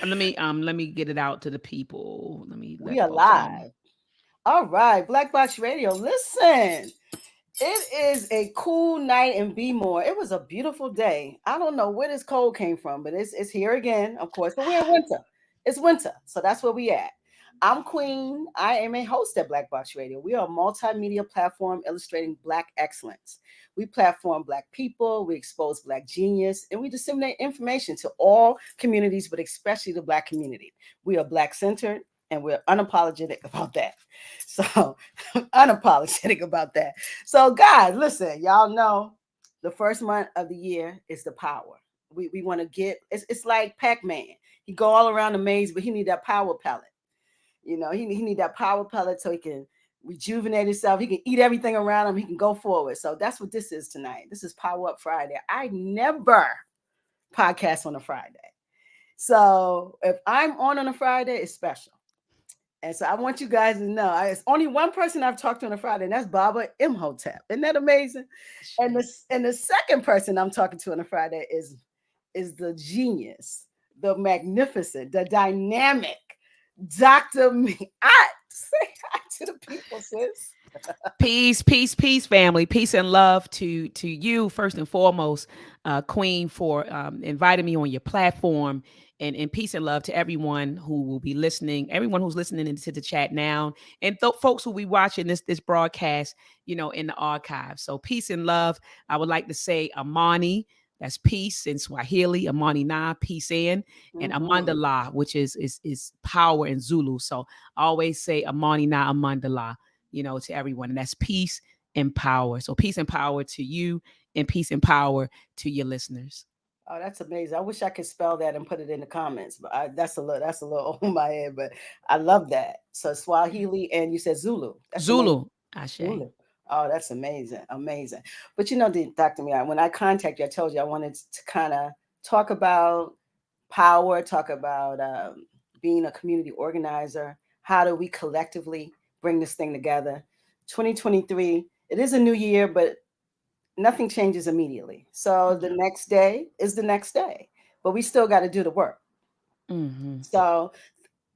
Let me get it out to the people. Let me We let are folks know. live. All right, BLaKBoX Radio. Listen, it is a cool night in More. It was a beautiful day. I don't know where this cold came from, but it's here again, of course. But we're in winter. It's winter, so that's where we at. I'm Queen. I am a host at BLaKBoX Radio. We are a multimedia platform illustrating Black excellence. We platform Black people, we expose Black genius, and we disseminate information to all communities, but especially the Black community. We are Black centered and we're unapologetic about that. So, unapologetic about that. So, guys, listen, y'all know the first month of the year is the power. We want to get it's like Pac-Man. He go all around the maze, but he need that power pellet. You know, he need that power pellet so he can rejuvenate himself. He can eat everything around him. He can go forward. So that's what this is tonight. This is PowerUP Friday. I never podcast on a Friday. So if I'm on a Friday, it's special. And so I want you guys to know, it's only one person I've talked to on a Friday, and that's Baba Imhotep. Isn't that amazing? And the second person I'm talking to on a Friday is the genius, the magnificent, the dynamic Dr. Ma'aT. Say hi to the people, sis. Peace, family. Peace and love to you first and foremost, Queen, for inviting me on your platform, and peace and love to everyone who will be listening, everyone who's listening into the chat now, and folks who will be watching this broadcast, in the archive. So peace and love. I would like to say Amani. That's peace in Swahili. Amani na, peace in, and Amandala, which is power in Zulu. So I always say Amani na, Amandala, to everyone. And that's peace and power. So peace and power to you, and peace and power to your listeners. Oh, that's amazing. I wish I could spell that and put it in the comments, but that's a little on my head, but I love that. So Swahili, and you said Zulu. That's Zulu. Zulu. Oh, that's amazing. Amazing. But Dr. Ma'aT, when I contacted you, I told you I wanted to kind of talk about power, talk about being a community organizer. How do we collectively bring this thing together? 2023, it is a new year, but nothing changes immediately. So the next day is the next day, but we still got to do the work. So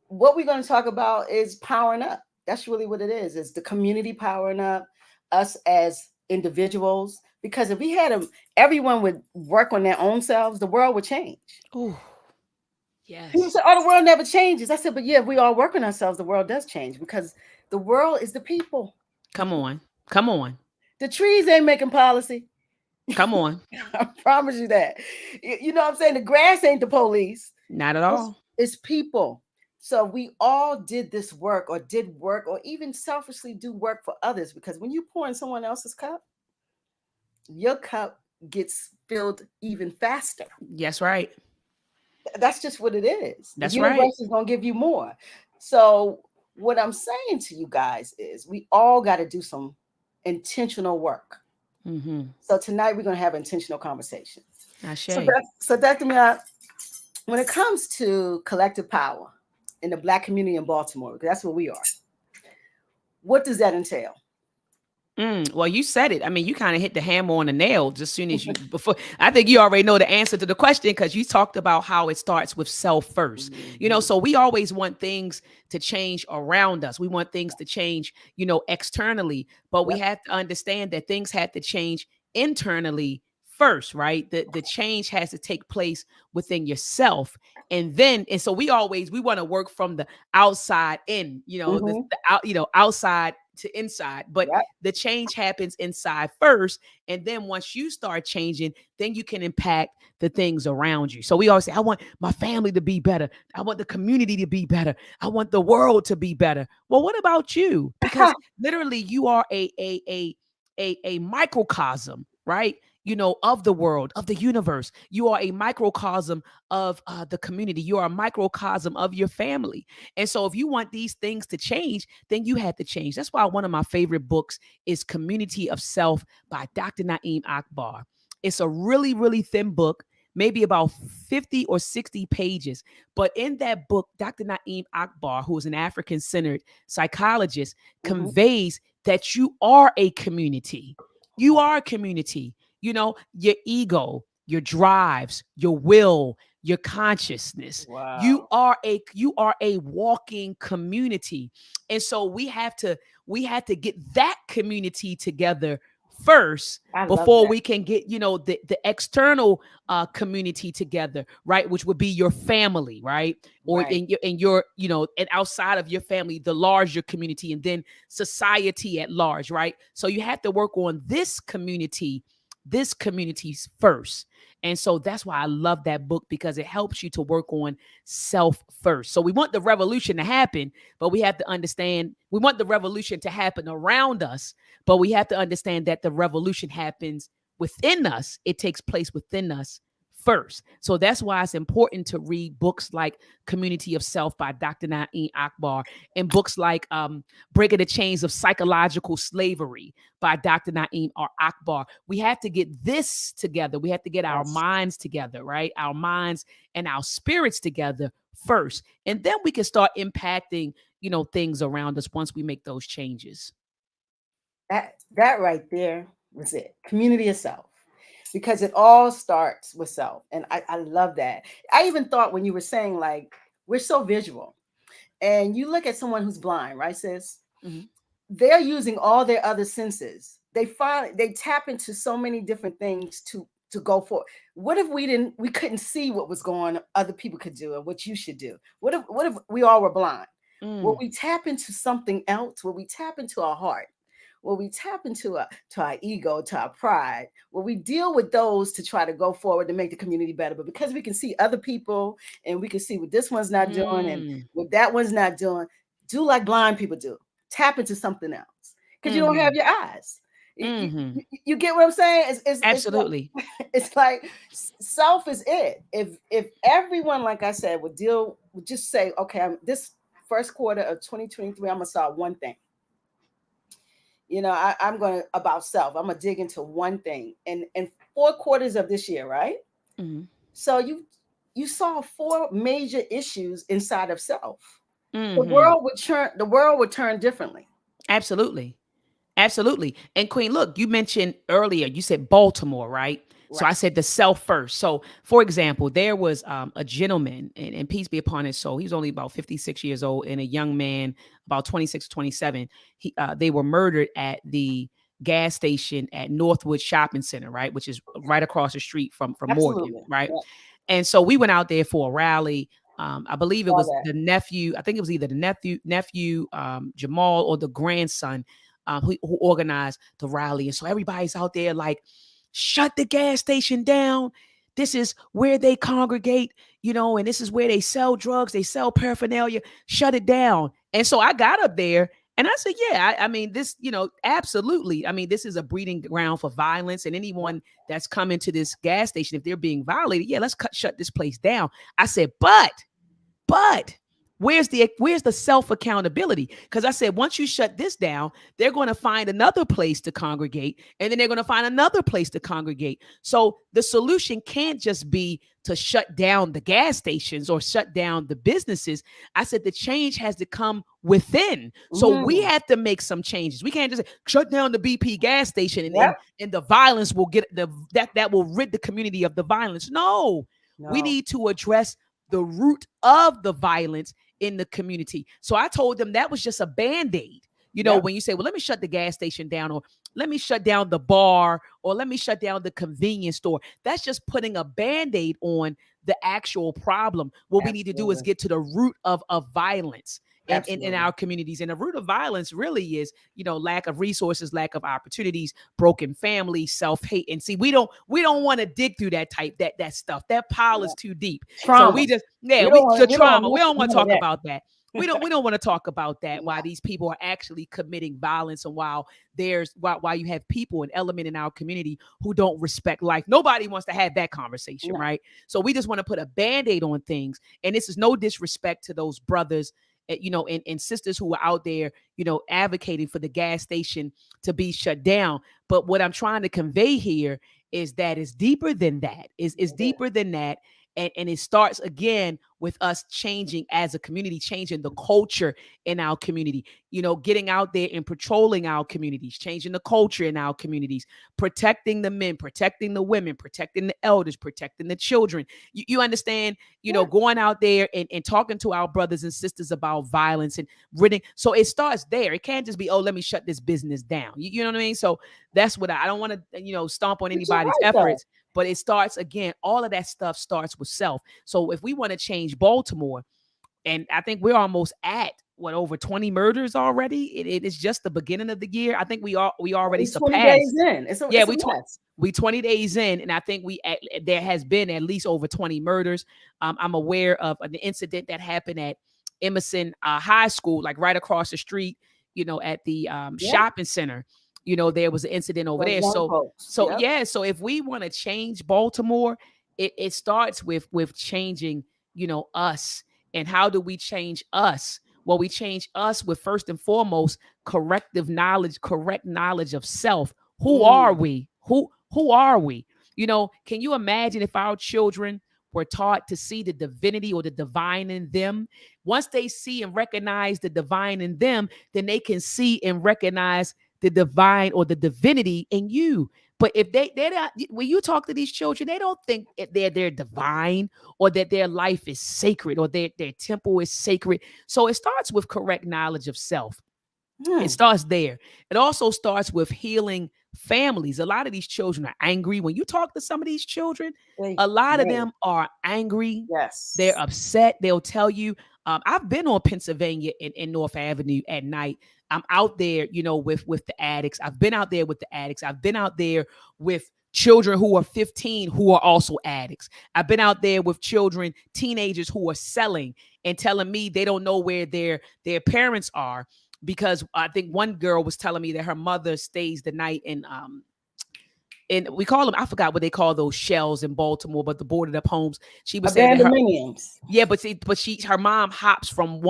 what we're going to talk about is powering up. That's really what it is. It's the community powering up, us as individuals. Because if we had everyone would work on their own selves, the world would change. Oh, yes. People say, "Oh, the world never changes." I said, "But yeah, if we all work on ourselves, the world does change, because the world is the people." Come on. The trees ain't making policy. Come on. I promise you that. You know what I'm saying? The grass ain't the police. Not at all. It's people. So we all did this work, or even selfishly do work for others, because when you pour in someone else's cup, your cup gets filled even faster. Yes, right. That's just what it is. That's the universe right. is going to give you more. So what I'm saying to you guys is we all got to do some intentional work. So tonight we're going to have intentional conversations. So Dr. Ma'aT, when it comes to collective power in the Black community in Baltimore, because that's where we are, what does that entail? Well, you said it. I mean, you kind of hit the hammer on the nail just soon as before. I think you already know the answer to the question, because you talked about how it starts with self first. So we always want things to change around us. We want things to change, externally, but we have to understand that things have to change internally first, right? The change has to take place within yourself. And so we want to work from the outside in, outside to inside, but the change happens inside first. And then once you start changing, then you can impact the things around you. So we always say, I want my family to be better. I want the community to be better. I want the world to be better. Well, what about you? Because literally you are a microcosm, right? Of the world, of the universe. You are a microcosm of the community. You are a microcosm of your family. And so if you want these things to change, then you have to change. That's why one of my favorite books is Community of Self by Dr. Na'im Akbar. It's a really, really thin book, maybe about 50 or 60 pages. But in that book, Dr. Na'im Akbar, who is an African-centered psychologist, conveys that you are a community. You are a community. Your ego, your drives, your will, your consciousness. Wow. You are a walking community. And so we have to get that community together first I love before that. we can get, the external community together, right? Which would be your family, right? Or Right. in your, and outside of your family, the larger community, and then society at large, right? So you have to work on this community's first. And so that's why I love that book, because it helps you to work on self first. So we want the revolution to happen, but we have to understand we want the revolution to happen around us, but we have to understand that the revolution happens within us. It takes place within us first. So that's why it's important to read books like Community of Self by Dr. Naeem Akbar, and books like Breaking the Chains of Psychological Slavery by Dr. Naeem Akbar. We have to get this together. We have to get our Yes. minds together, right? Our minds and our spirits together first. And then we can start impacting, things around us once we make those changes. That right there was it. Community of self. Because it all starts with self. And I love that. I even thought when you were saying, like, we're so visual. And you look at someone who's blind, right, sis? Mhm. They're using all their other senses. They tap into so many different things to go for. What if we couldn't see what was going on, other people could do, and what you should do? What if we all were blind? Will we tap into something else? Will we tap into our heart? Will we tap into to our ego, to our pride? Will we deal with those to try to go forward to make the community better? But because we can see other people, and we can see what this one's not doing and Mm. what that one's not doing, do like blind people do. Tap into something else, because you don't have Mhm. your eyes. Mhm. You get what I'm saying? Absolutely. It's like self is it. If everyone, like I said, would just say, okay, this first quarter of 2023, I'm gonna start one thing. I'm going to about self. I'm gonna dig into one thing, and 4 quarters of this year, right? Mhm. So you saw 4 major issues inside of self. The Mhm. world would turn. The world would turn differently. Absolutely. Absolutely. And Queen, look, you mentioned earlier, you said Baltimore, right? So I Right. said the self first. So, for example, there was a gentleman, and peace be upon his soul. He was only about 56 years old, and a young man, about 26, 27. They were murdered at the gas station at Northwood Shopping Center, right? Which is right across the street from Morgan, Absolutely. right? Yeah. And so we went out there for a rally. I believe it Saw was that. the nephew. I think it was either the nephew, Jamal, or the grandson who organized the rally. And so everybody's out there like, shut the gas station down. This is where they congregate, and this is where they sell drugs, they sell paraphernalia. Shut it down. And so I got up there and I said, yeah, I mean, this, absolutely. I mean, this is a breeding ground for violence. And anyone that's coming to this gas station, if they're being violated, yeah, let's shut this place down. I said, but where's the self accountability? Because I said, once you shut this down, they're going to find another place to congregate, and then they're going to find another place to congregate. So the solution can't just be to shut down the gas stations or shut down the businesses. I said the change has to come within. So we Mm. have to make some changes. We can't just shut down the BP gas station and Yep. and, and the violence will get that will rid the community of the violence. No, we No. need to address the root of the violence in the community. So I told them that was just a band-aid. Yep. When you say, well, let me shut the gas station down, or let me shut down the bar, or let me shut down the convenience store, that's just putting a band-aid on the actual problem. What we need to do is Absolutely. get to the root of violence in Absolutely. our communities. And the root of violence really is, lack of resources, lack of opportunities, broken families, self-hate. And see, we don't want to dig through that stuff. That pile Yeah. is too deep. So Trauma. we just, We yeah, don't the want. We don't trauma. We want don't want to none of talk that. about that. We don't want to talk about that, No. why these people are actually committing violence, and while you have people, an element in our community who don't respect life. Nobody wants to have that conversation, No. right? So we just want to put a band-aid on things. And this is no disrespect to those brothers, and sisters who are out there, advocating for the gas station to be shut down. But what I'm trying to convey here is that it's deeper than that. Is Yeah. deeper than that. And it starts again with us changing as a community, changing the culture in our community, getting out there and patrolling our communities, changing the culture in our communities, protecting the men, protecting the women, protecting the elders, protecting the children. You understand, going out there and talking to our brothers and sisters about violence and ridding. So it starts there. It can't just be, oh, let me shut this business down. You know what I mean? So that's what I don't want to, stomp on anybody's efforts, but it starts again. All of that stuff starts with self. So if we want to change Baltimore, and I think we're almost at over 20 murders already. It is just the beginning of the year. I think we already surpassed. 20 days in. We 20 days in, and I think there has been at least over 20 murders. I'm aware of an incident that happened at Emerson High School, like right across the street, at the shopping center. There was an incident over there. So if we want to change Baltimore, it starts with changing, us. And how do we change us? Well, we change us with, first and foremost, correct knowledge of self. Who are we? Who are we? Can you imagine if our children were taught to see the divinity or the divine in them? Once they see and recognize the divine in them, then they can see and recognize the divine or the divinity in you. But if they're not, when you talk to these children, they don't think they're divine or that their life is sacred or their temple is sacred. So it starts with correct knowledge of self. It starts there. It also starts with healing families. A lot of these children are angry. When you talk to some of these children, a lot of them are angry. Yes. They're upset. They'll tell you. I've been on Pennsylvania in North Avenue at night. I'm out there, with the addicts. I've been out there with the addicts. I've been out there with children who are 15 who are also addicts. I've been out there with children, teenagers who are selling and telling me they don't know where their parents are, because I think one girl was telling me that her mother stays the night in and we call them, I forgot what they call those shells in Baltimore, but the boarded up homes. She was saying that her mom hops from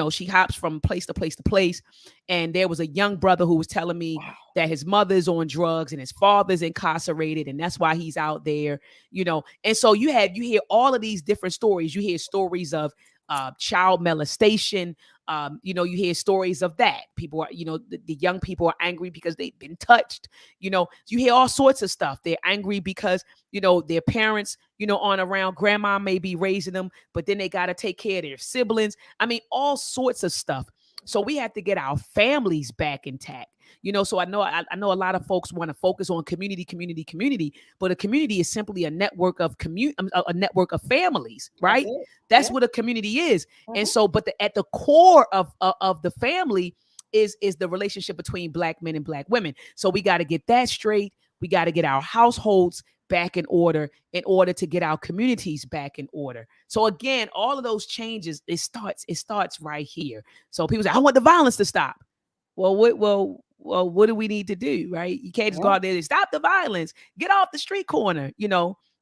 she hops from place to place to place. And there was a young brother who was telling me that his mother's on drugs and his father's incarcerated, and that's why he's out there, And so you hear all of these different stories. You hear stories of child molestation. You hear stories of that. People are, the young people are angry because they've been touched. You hear all sorts of stuff. They're angry because, their parents, aren't around. Grandma may be raising them, but then they got to take care of their siblings. I mean, all sorts of stuff. So we have to get our families back intact. So I know a lot of folks want to focus on community, but a community is simply a network of a network of families, right? That's what a community is. And so, but at the core of the family is the relationship between Black men and Black women. So we got to get that straight. We got to get our households back in order to get our communities back in order. So again, all of those changes, it starts right here. So people say, I want the violence to stop. Well, what do we need to do, right? You can't just go out there and stop the violence, get off the street corner.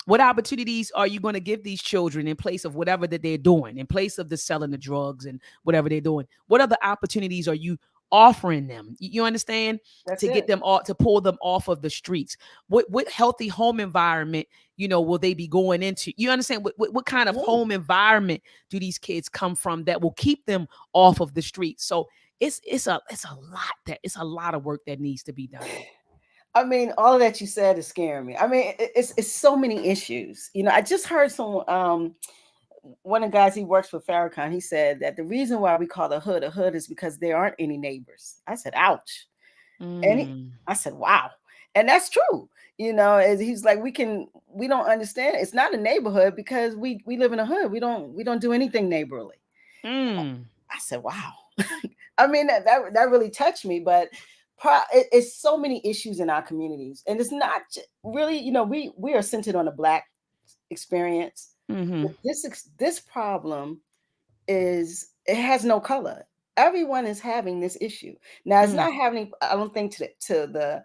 What opportunities are you going to give these children in place of whatever that they're doing, in place of the selling the drugs and whatever they're doing? What other opportunities are you offering them? You understand? Get them to pull them off of the streets. What healthy home environment, will they be going into? You understand? What kind of home environment do these kids come from that will keep them off of the streets? So it's a lot of work that needs to be done. I mean, all of that you said is scaring me. I mean, it's so many issues. I just heard one of the guys, he works for Farrakhan. He said that the reason why we call a hood is because there aren't any neighbors. I said, ouch. And I said, wow. And that's true. He's like, we don't understand. It's not a neighborhood because we live in a hood. We don't do anything neighborly. I said, wow. I mean, that really touched me, but it's so many issues in our communities, and it's not really, we are centered on the Black experience. This problem it has no color. Everyone is having this issue now. It's not happening, I don't think, to the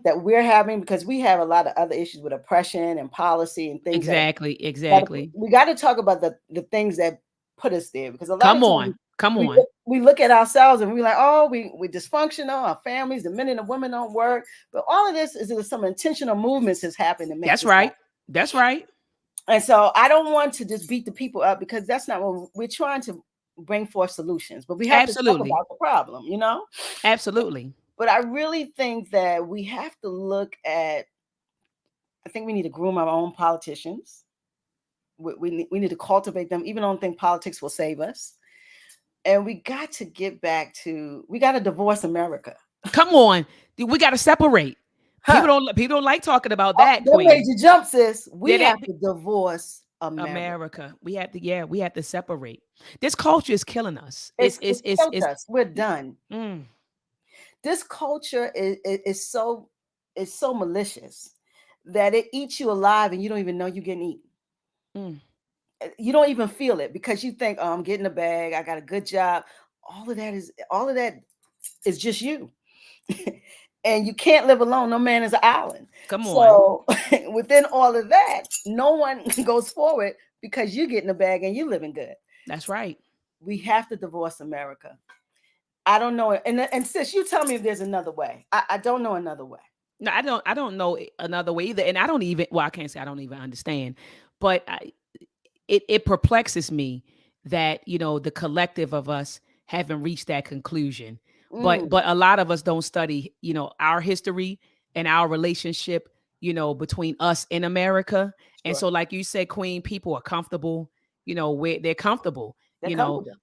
that we're having, because we have a lot of other issues with oppression and policy and things. Exactly. We got to talk about the things that put us there, because a lot Come of times on. We look at ourselves and we're like, oh, we're dysfunctional. Our families, the men and the women don't work. But all of this is some intentional movements has happened to make That's right. And so I don't want to just beat the people up, because that's not what we're trying to bring forth solutions, but we have to talk Absolutely. about the problem, you know? Absolutely. But I really think that we have to look at, I think we need to groom our own politicians. We need to cultivate them, even though I don't think politics will save us. And we got to get back to, we got to divorce America. Come on. We got to separate. People don't like talking about that, That Queen. made you jump, sis. We Yeah, have to divorce America. We have to separate. This culture is killing us. It's killed us. We're done. Mm. This culture is so malicious that it eats you alive and you don't even know you're getting eaten. Mm. You don't even feel it, because you think, oh, I'm getting a bag, I got a good job. All of that is just you. And you can't live alone. No man is an island. Come on. So within all of that, no one goes forward, because you're getting a bag and you're living good. That's right. We have to divorce America. I don't know. And sis, you tell me if there's another way. I don't know another way. No, I don't know another way either. And I don't even, well, I can't say I don't even understand, but it perplexes me that, the collective of us haven't reached that conclusion. But a lot of us don't study, our history and our relationship, between us and America. Sure. And so, like you said, Queen, people are comfortable, where they're comfortable.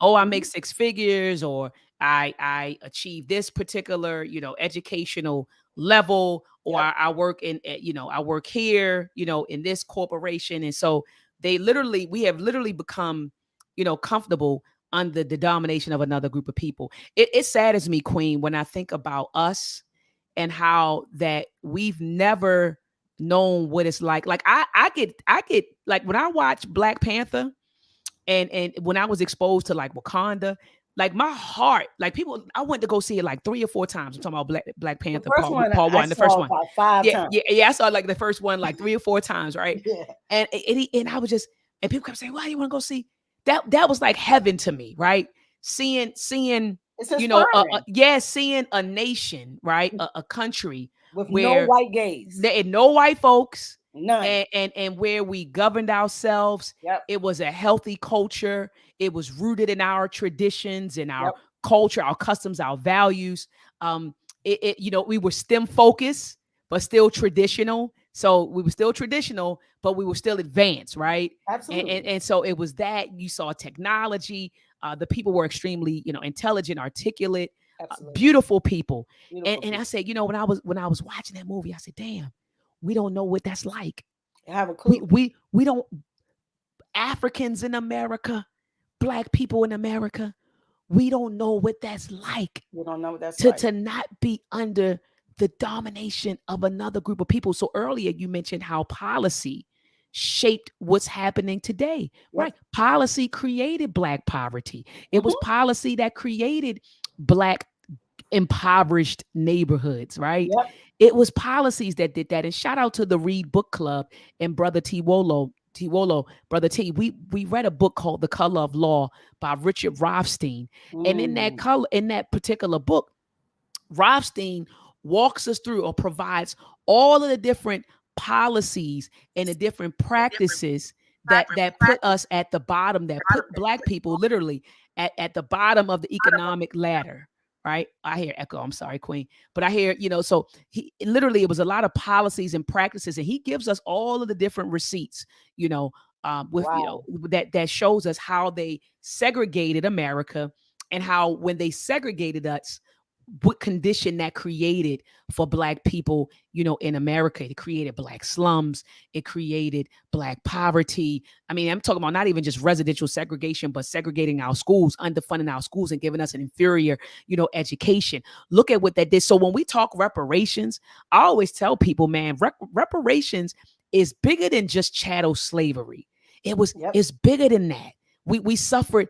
Oh, I make 6 figures, or I achieve this particular, educational level, or I work in, I work here, in this corporation. And so we have literally become, comfortable under the domination of another group of people. It saddens me, Queen, when I think about us and how that we've never known what it's like. Like I get like, when I watch Black Panther, and when I was exposed to like Wakanda, like my heart, like people, I went to go see it like 3 or 4 times. I'm talking about Black Panther part one, the first one. About 5 times. Yeah. I saw like the first one like 3 or 4 times, right? Yeah. And I was just, and people kept saying, "Why do you want to go see?" That was like heaven to me, right? Seeing, seeing a nation, right? A country with where no white gays, no white folks. None. And where we governed ourselves. Yep. It was a healthy culture. It was rooted in our traditions and our culture, our customs, our values. We were STEM focused, but still traditional. So we were still traditional, but we were still advanced, right? Absolutely. And so it was that you saw technology. The people were extremely, intelligent, articulate, beautiful people. And I said, when I was watching that movie, I said, damn. We don't know what that's like. I have a clue. We don't, Africans in America, Black people in America, we don't know what that's like. We don't know what that's like. To not be under the domination of another group of people. So earlier you mentioned how policy shaped what's happening today, right? Policy created Black poverty. It was policy that created Black impoverished neighborhoods, right? It was policies that did that. And shout out to the Read Book Club and Brother Tiwolo, Brother T. We read a book called The Color of Law by Richard Rothstein. And in that particular book, Rothstein walks us through, or provides all of the different policies and the different practices that put us at the bottom, that put Black people literally at the bottom of the economic ladder. Right. I hear echo. I'm sorry, Queen. But I hear, so it was a lot of policies and practices, and he gives us all of the different receipts, that shows us how they segregated America, and how when they segregated us, what condition that created for Black people, in America. It created Black slums. It created Black poverty. I mean, I'm talking about not even just residential segregation, but segregating our schools, underfunding our schools, and giving us an inferior, education. Look at what that did. So when we talk reparations, I always tell people, man, reparations is bigger than just chattel slavery. It's bigger than that. We suffered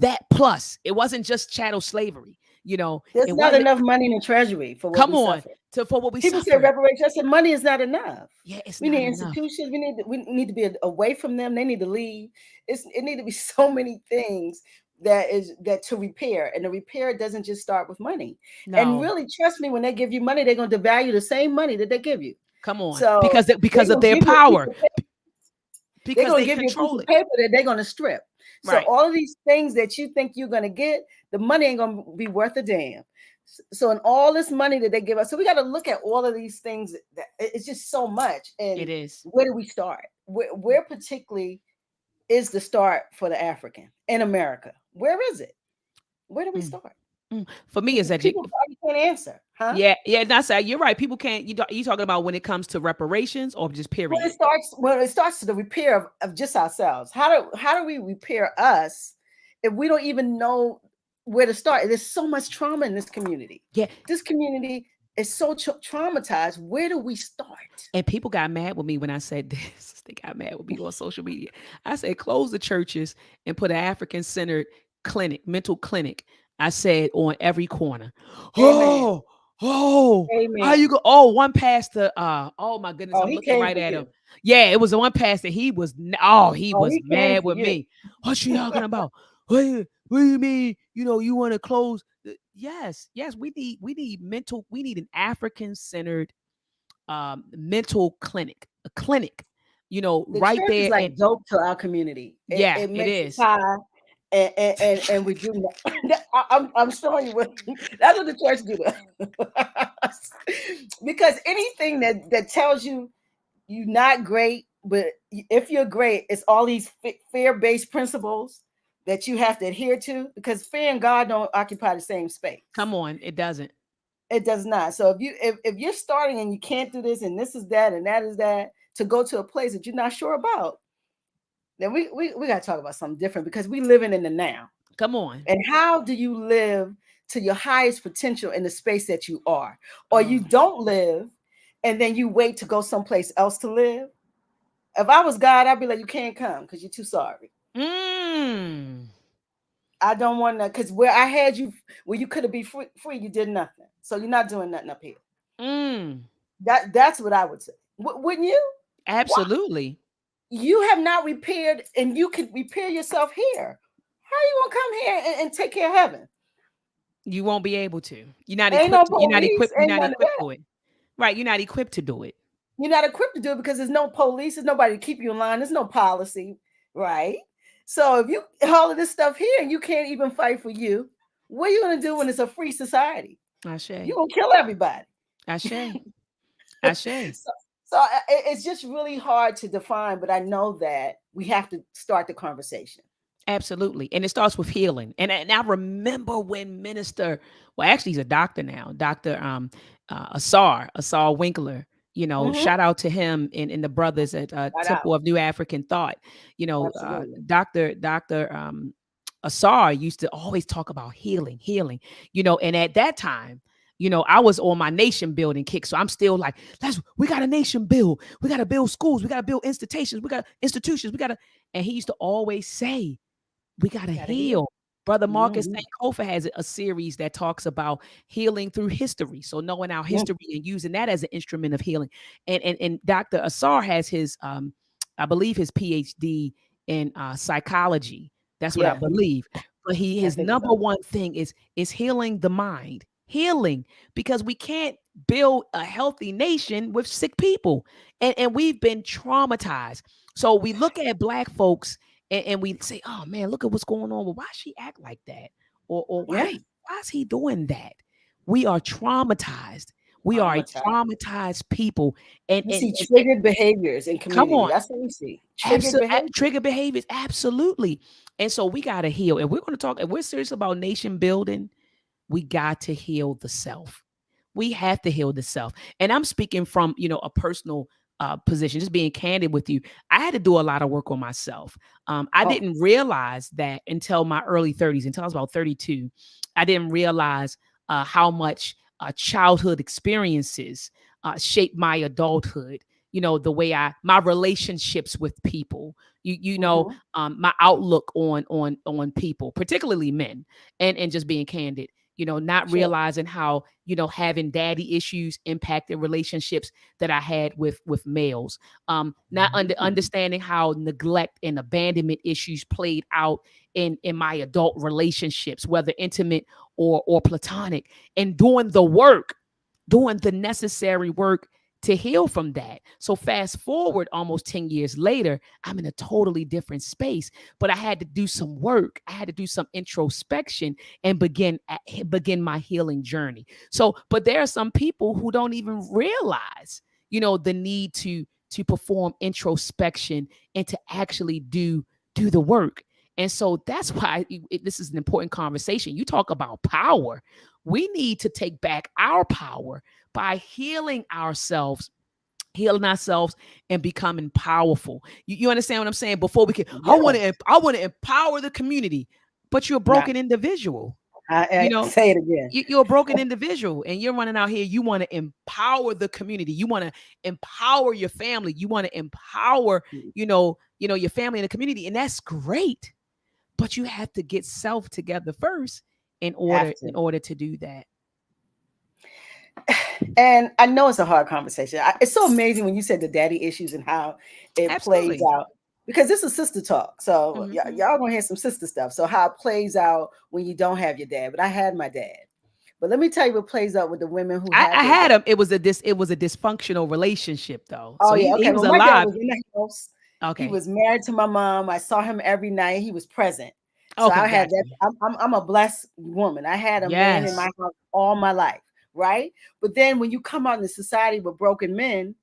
that plus. It wasn't just chattel slavery. There's not enough money in the treasury for what for what we people suffer. say reparations. I said money is not enough. Yeah, we need institutions. We need to be away from them. They need to leave. It need to be so many things that to repair, and the repair doesn't just start with money. No. And really, trust me, when they give you money, they're going to devalue the same money that they give you. Come on, so because of their power. They're because going they to give you a piece control of it. paper that they're going to strip. So Right. all of these things that you think you're going to get, the money ain't going to be worth a damn. So in all this money that they give us, so we got to look at all of these things. That it's just so much. And It is. where do we start? Where particularly is the start for the African in America? Where is it? Where do we Mm, start? For me, it's People probably can't answer, huh? yeah. That's you're right. People can't. You talking about when it comes to reparations or just period? When it starts to the repair of just ourselves. How do we repair us if we don't even know where to start? There's so much trauma in this community. Yeah. This community is so traumatized. Where do we start? And people got mad with me when I said this. They got mad with me on social media. I said, close the churches and put an African-centered clinic, mental clinic. I said on every corner. Amen. Oh, how Amen. you go? Oh, one pastor. Oh my goodness, Oh, I'm he looking came right for at you. him. Yeah, it was the one pastor. He was he Oh, was he came mad for with you. me. What you talking about? What do you mean? You want to close? Yes, we need an African-centered mental clinic, a clinic, The right church is there. like And dope to our community. yeah, It it makes it is. high, and we do that. I'm showing you what that's what the church do. Because anything that tells you you're not great, but if you're great, it's all these fear-based principles that you have to adhere to. Because fear and God don't occupy the same space. Come on, it doesn't. It does not. So if you're starting and you can't do this and this is that and that is that, to go to a place that you're not sure about, then we got to talk about something different, because we living in the now. Come on. And how do you live to your highest potential in the space that you are? Or you Oh. don't live and then you wait to go someplace else to live? If I was God, I'd be like, you can't come because you're too sorry. I don't want to, because where I had you, where you could have been free, you did nothing. So you're not doing nothing up here. That's what I would say. Wouldn't you? Absolutely. You have not repaired, and you can repair yourself here. How are you gonna come here and take care of heaven? You won't be able to. You're not Ain't no equipped. You're not police, equipped. You're ain't not none of equipped that. to it. Right. You're not equipped to do it. You're not equipped to do it because there's no police, there's nobody to keep you in line, there's no policy, right? So if you all of this stuff here and you can't even fight for you, what are you gonna do when it's a free society? You're gonna kill everybody. Ashe. So it's just really hard to define, but I know that we have to start the conversation. Absolutely. And it starts with healing. And I remember when actually he's a doctor now, Dr. Asar Winkler, shout out to him and the brothers at Temple of New African Thought. Dr. Asar used to always talk about healing, and at that time, I was on my nation building kick. So I'm still like, we got a nation build. We got to build schools. We got to build institutions. And he used to always say, we got to heal. Brother Marcus Sankofa has a series that talks about healing through history. So knowing our history and using that as an instrument of healing. And Dr. Asar has his, I believe his PhD in psychology. That's what I believe. But his number one thing is healing the mind. Healing, because we can't build a healthy nation with sick people. And we've been traumatized. So we look at Black folks and we say, oh man, look at what's going on. Well, why she act like that? Or why is he doing that? We are traumatized. We are a traumatized people. And we see triggered behaviors in community. Come on. That's what we see. Triggered behaviors. Absolutely. And so we got to heal. If we're going to talk, if we're serious about nation building, we got to heal the self. We have to heal the self. And I'm speaking from, a personal position, just being candid with you. I had to do a lot of work on myself. I didn't realize that until my early 30s, until I was about 32. I didn't realize how much childhood experiences shaped my adulthood. The way my relationships with people, my outlook on people, particularly men, and just being candid. Not realizing how, having daddy issues impacted relationships that I had with males. Not understanding how neglect and abandonment issues played out in my adult relationships, whether intimate or platonic, and doing the necessary work to heal from that. So fast forward almost 10 years later, I'm in a totally different space, but I had to do some work. I had to do some introspection and begin my healing journey. So, but there are some people who don't even realize, the need to perform introspection and to actually do the work. And so that's why this is an important conversation. You talk about power. We need to take back our power by healing ourselves and becoming powerful. You understand what I'm saying? Before we can, I want to empower the community, but you're a broken individual. I say it again. You're a broken individual, and you're running out here. You want to empower the community. You want to empower your family. You want to empower, your family and the community, and that's great. But you have to get self together first in order to do that. And I know it's a hard conversation. It's so amazing when you said the daddy issues and how it plays out, because this is sister talk. So y'all gonna hear some sister stuff. So how it plays out when you don't have your dad. But I had my dad. But let me tell you what plays out with the women who I had him. It was a dysfunctional relationship though. Oh, so yeah. Okay. He was alive. My dad was in the house. Okay. He was married to my mom. I saw him every night. He was present. So I had that. I'm a blessed woman. I had a man in my house all my life. Right. But then when you come out in society with broken men,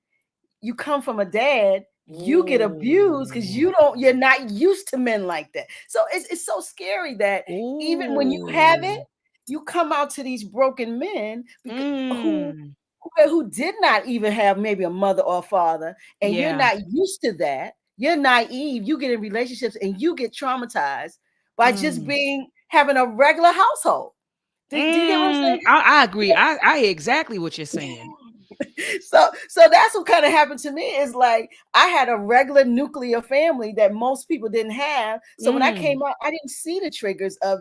you come from a dad, you get abused because you're not used to men like that. So it's so scary that even when you have it, you come out to these broken men who did not even have maybe a mother or a father, and you're not used to that. You're naive. You get in relationships and you get traumatized by just having a regular household. Do you get what I'm saying? I agree. I hear exactly what you're saying. So that's what kind of happened to me. Is like I had a regular nuclear family that most people didn't have. So when I came out, I didn't see the triggers of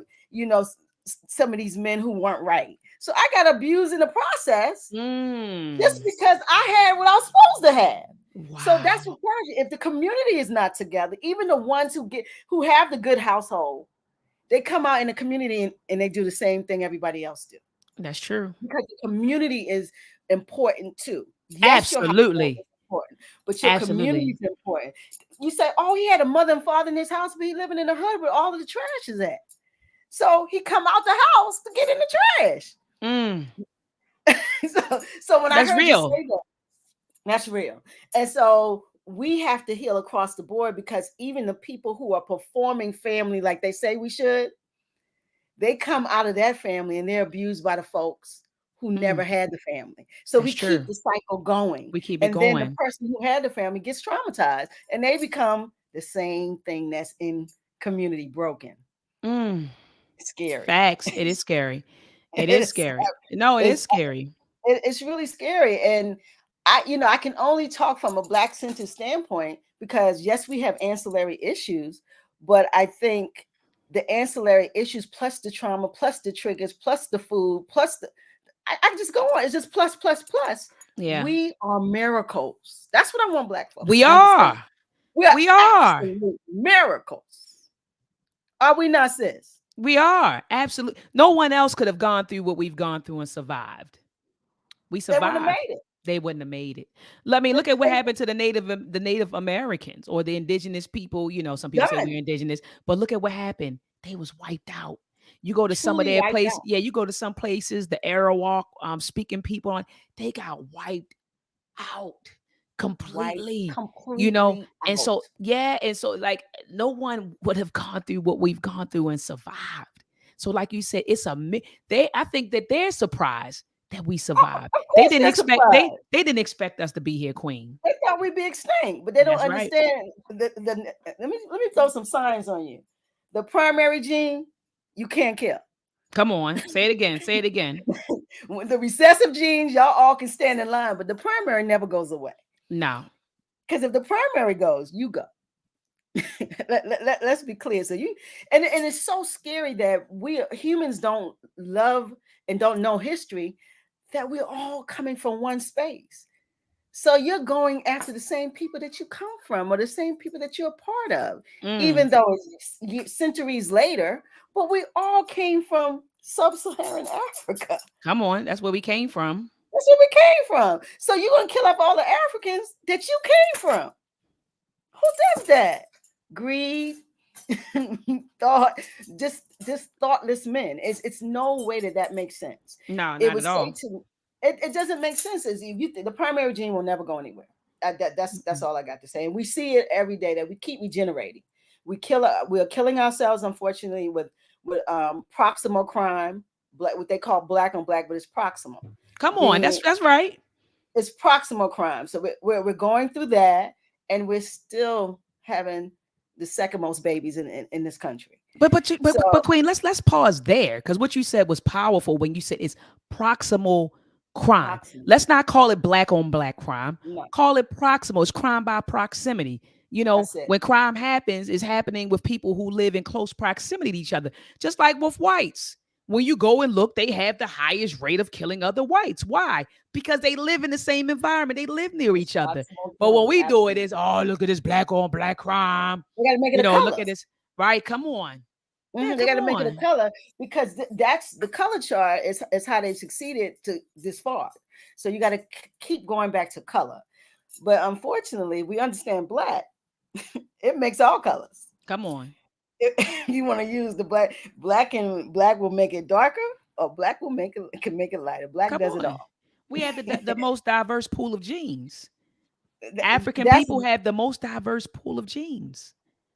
some of these men who weren't right. So I got abused in the process just because I had what I was supposed to have. Wow. So that's what worries you. If the community is not together, even the ones who have the good household, they come out in the community and they do the same thing everybody else do. That's true. Because the community is important too. Yes, absolutely. Your important, but your community is important. You say, oh, he had a mother and father in his house, but he living in the hood where all of the trash is at. So he come out the house to get in the trash. So when I heard you say that, that's real. And so we have to heal across the board, because even the people who are performing family like they say we should, they come out of that family and they're abused by the folks who never had the family. So we keep the cycle going. We keep it going. And then the person who had the family gets traumatized and they become the same thing that's in community broken. It's scary. Facts. It is scary. It is scary. No, it is scary. It's really scary. And I can only talk from a Black-centered standpoint, because yes, we have ancillary issues, but I think the ancillary issues plus the trauma, plus the triggers, plus the food, plus I just go on. It's just plus. Yeah. We are miracles. That's what I want Black folks. We are. We are miracles. Are we not, sis? We are. Absolutely. No one else could have gone through what we've gone through and survived. We survived. They wouldn't have made it. They wouldn't have made it. Look at what happened to the Native Americans or the indigenous people. Some people say we're indigenous, but look at what happened. They was wiped out. You go to some of their places. Yeah, you go to some places, the Arawak speaking people, they got wiped out completely. And so like no one would have gone through what we've gone through and survived. So like you said, I think that they're surprised that we survived. They didn't expect us to be here, Queen. They thought we'd be extinct, but they don't understand. Let me throw some signs on you. The primary gene, you can't kill. Come on, say it again. Say it again. The recessive genes, y'all all can stand in line, but the primary never goes away. No, because if the primary goes, you go. Let's be clear. So and it's so scary that we humans don't love and don't know history, that we're all coming from one space. So you're going after the same people that you come from, or the same people that you're a part of, even though it's centuries later, but we all came from sub-Saharan Africa. Come on, that's where we came from. That's where we came from. So you're gonna kill off all the Africans that you came from. Who does that? Greed, thought, just thoughtless men. It's no way that makes sense. No, It not would at say all. to it doesn't make sense. As if the primary gene will never go anywhere. That's all I got to say. And we see it every day that we keep regenerating. We're killing ourselves, unfortunately, with proximal crime, what they call black on black, but it's proximal. Come on, Being that's right. It's proximal crime. So we're going through that, and we're still having the second most babies in this country. But Queen, let's pause there, because what you said was powerful when you said it's proximal crime. Proximal. Let's not call it black on black crime. No. Call it proximal. It's crime by proximity. That's it. When crime happens, it's happening with people who live in close proximity to each other, just like with whites. When you go and look, they have the highest rate of killing other whites. Why? Because they live in the same environment. They live near each other. But when we do it, is, oh, look at this black on black crime. We got to make it a color. Look at this. Right? Come on. Yeah, they got to make it a color, because that's the color chart is how they succeeded to this far. So you got to keep going back to color. But unfortunately, we understand black. It makes all colors. Come on. If you want to use the black and black will make it darker, or black will can make it lighter. Black does it all. We have the most diverse pool of genes. African people have the most diverse pool of genes.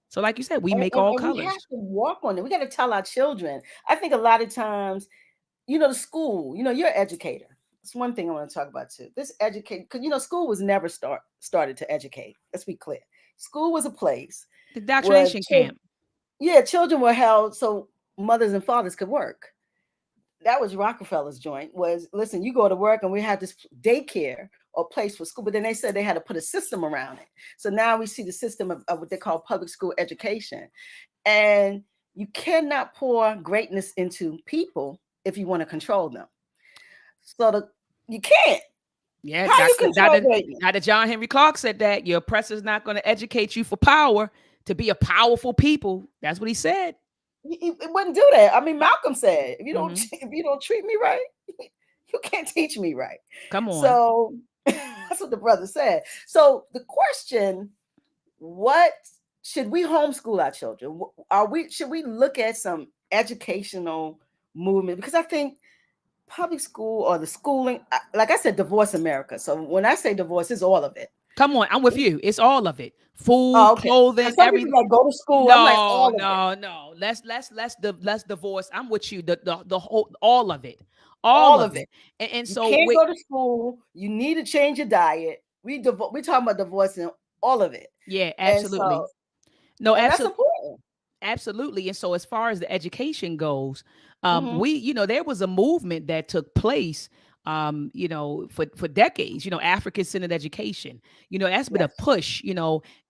So like you said, we make all colors. We have to walk on it. We got to tell our children. I think a lot of times, the school, you're an educator. It's one thing I want to talk about too. This educate, because school was never started to educate. Let's be clear. School was a place. The indoctrination camp. Yeah, children were held so mothers and fathers could work. That was Rockefeller's joint. Was, listen, you go to work and we had this daycare or place for school, but then they said they had to put a system around it. So now we see the system of what they call public school education. And you cannot pour greatness into people if you want to control them. So you can't. Yeah, Dr. John Henry Clark said that your oppressor's not going to educate you for power to be a powerful people. That's what he said. He wouldn't do that. I mean, Malcolm said, if you don't treat me right, you can't teach me right. Come on. So that's what the brother said. So the question, what should we homeschool our children? Should we look at some educational movement? Because I think public school or the schooling, like I said, divorce America. So when I say divorce, it's all of it. Come on, I'm with you. It's all of it. Food, clothing, everything. Like go to school. No, I'm like, no. Let's divorce. I'm with you. The whole, all of it. All of it. And so you can't go to school. You need to change your diet. We talking about divorcing all of it. Yeah, absolutely. Absolutely. That's important. Absolutely. And so as far as the education goes, there was a movement that took place for decades, African-centered education, that's been a push,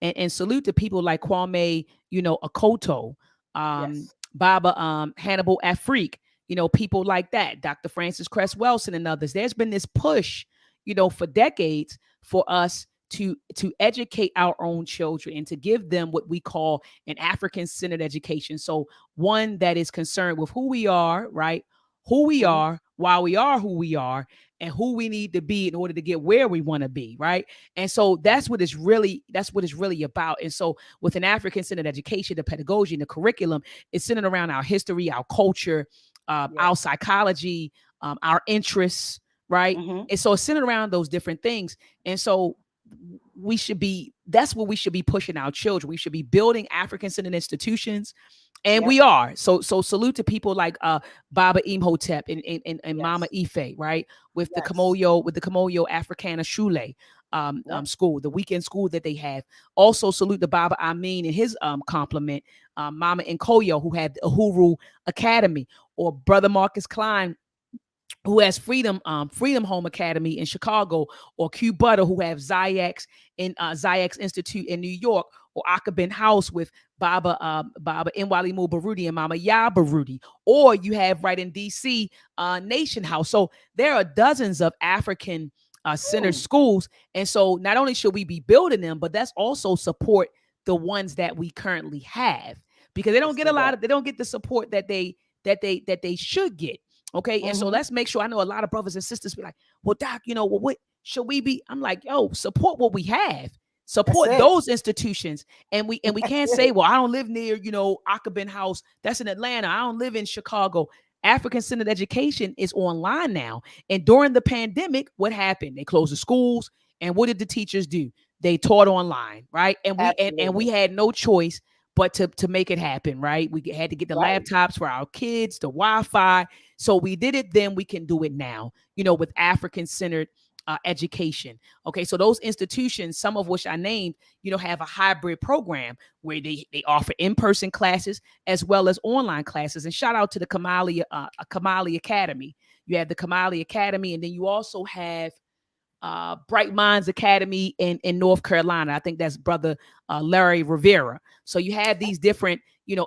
and salute to people like Kwame, Akoto, Baba, Hannibal Afrique, people like that, Dr. Francis Cress Welsing and others. There's been this push, for decades for us to educate our own children and to give them what we call an African-centered education. So one that is concerned with who we are, right? Who we are, why we are who we are, and who we need to be in order to get where we want to be, right? And so that's what it's really about. And so with an African-centered education, the pedagogy and the curriculum is centered around our history, our culture, our psychology, our interests, right? And so it's centered around those different things. And so that's what we should be pushing our children. We should be building African-centered institutions. And we are. So salute to people like Baba Imhotep and Mama Ife, right? With the Kamoyo Africana Shule school, the weekend school that they have. Also salute the Baba Amin and his complement, Mama Nkoyo, who had the Uhuru Academy, or Brother Marcus Klein, who has Freedom Home Academy in Chicago, or Q Butter, who have ZIAX in ZIAX Institute in New York, or Akabin House with Baba Nwalimu Baruti and Mama Ya Baruti, or you have right in DC Nation House. So there are dozens of African centered schools, and so not only should we be building them, but that's also support the ones that we currently have, because they don't get they don't get the support that they should get. Okay. And so let's make sure. I know a lot of brothers and sisters be like, well, doc, well, what should we be? I'm like, yo, support what we have. That's Support it. those institutions. And we That's can't say, it. well, I don't live near, Akabin House. That's in Atlanta. I don't live in Chicago. African centered education is online now. And during the pandemic, what happened? They closed the schools. And what did the teachers do? They taught online, right? And we Absolutely. had no choice but to make it happen, right? We had to get the Right. laptops for our kids, the Wi-Fi. So we did it then, we can do it now, with African centered education. Okay, so those institutions, some of which I named, have a hybrid program where they offer in-person classes as well as online classes. And shout out to the Kamali Academy. You have the Kamali Academy, and then you also have Bright Minds Academy in North Carolina. I think that's brother Larry Rivera. So you have these different,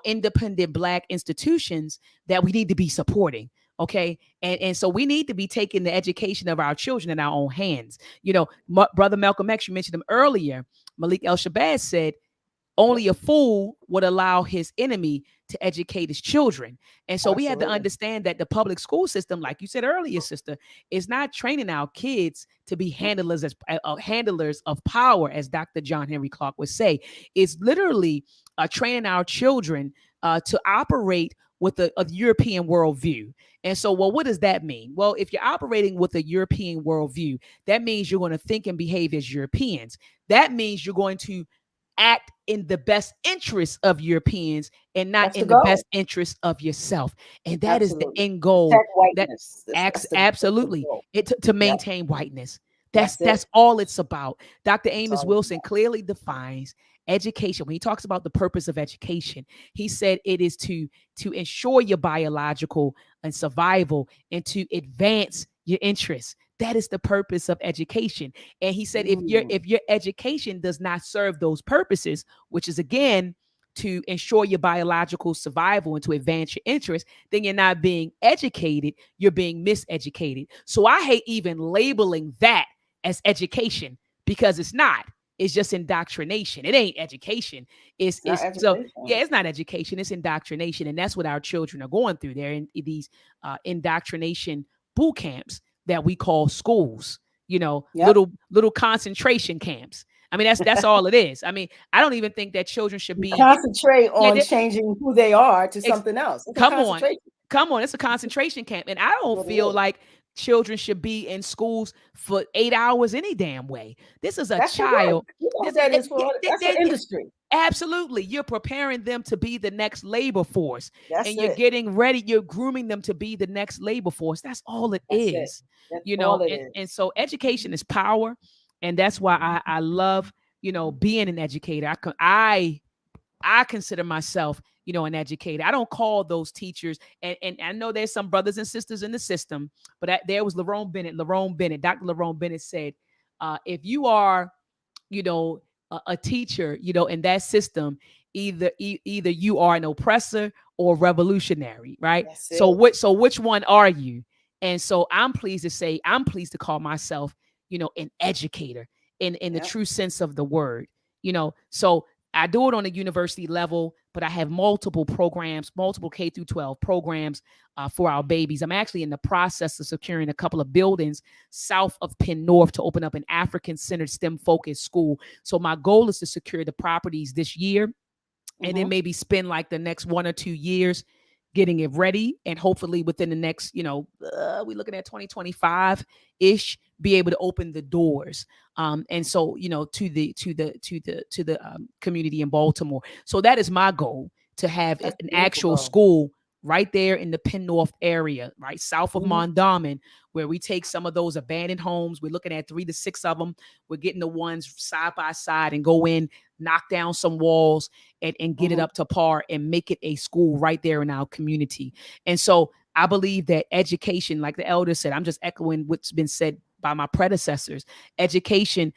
independent Black institutions that we need to be supporting. Okay. And so we need to be taking the education of our children in our own hands. Brother Malcolm X, you mentioned him earlier. Malik El Shabazz said, only a fool would allow his enemy to educate his children. And so we have to understand that the public school system, like you said earlier, sister, is not training our kids to be handlers of power, as Dr. John Henry Clark would say. It's literally training our children to operate with a European worldview. And so, well, what does that mean? Well, if you're operating with a European worldview, that means you're going to think and behave as Europeans. That means you're going to act in the best interest of Europeans and not in the best interest of yourself. And that is the end goal. That absolutely to maintain whiteness. That's all it's about. Dr. Amos Wilson clearly defines education. When he talks about the purpose of education, he said it is to ensure your biological and survival and to advance your interests. That is the purpose of education. And he said, if your education does not serve those purposes, which is again to ensure your biological survival and to advance your interests, then you're not being educated, you're being miseducated. So I hate even labeling that as education, because it's not. It's just indoctrination. It ain't education. It's not education. It's indoctrination. And that's what our children are going through. They're in these indoctrination boot camps that we call schools, little concentration camps. I mean, that's all it is. I mean, I don't even think that children should be concentrate on changing who they are to something else. Come on. It's a concentration camp. And I don't feel like children should be in schools for 8 hours any damn way. This is a child. That's an industry. Absolutely. You're preparing them to be the next labor force. You're getting ready. You're grooming them to be the next labor force. That's all it is. And so education is power. And that's why I love, being an educator. I consider myself, an educator. I don't call those teachers. And I know there's some brothers and sisters in the system, but there was Dr. Lerone Bennett said, if you are, a teacher, in that system, either you are an oppressor or revolutionary, right? So which one are you? And so I'm pleased to call myself, an educator in the true sense of the word, so I do it on a university level, but I have multiple programs, multiple K through 12 programs for our babies. I'm actually in the process of securing a couple of buildings south of Penn North to open up an African-centered STEM-focused school. So my goal is to secure the properties this year and then maybe spend like the next 1 or 2 years getting it ready, and hopefully within the next, we're looking at 2025-ish, be able to open the doors. And so, to the community in Baltimore. So that is my goal, to have an actual school right there in the Penn North area, right south of Mondawmin, where we take some of those abandoned homes. We're looking at 3 to 6 of them. We're getting the ones side by side and go in, knock down some walls and get it up to par and make it a school right there in our community. And so I believe that education, like the elder said, I'm just echoing what's been said by my predecessors. Education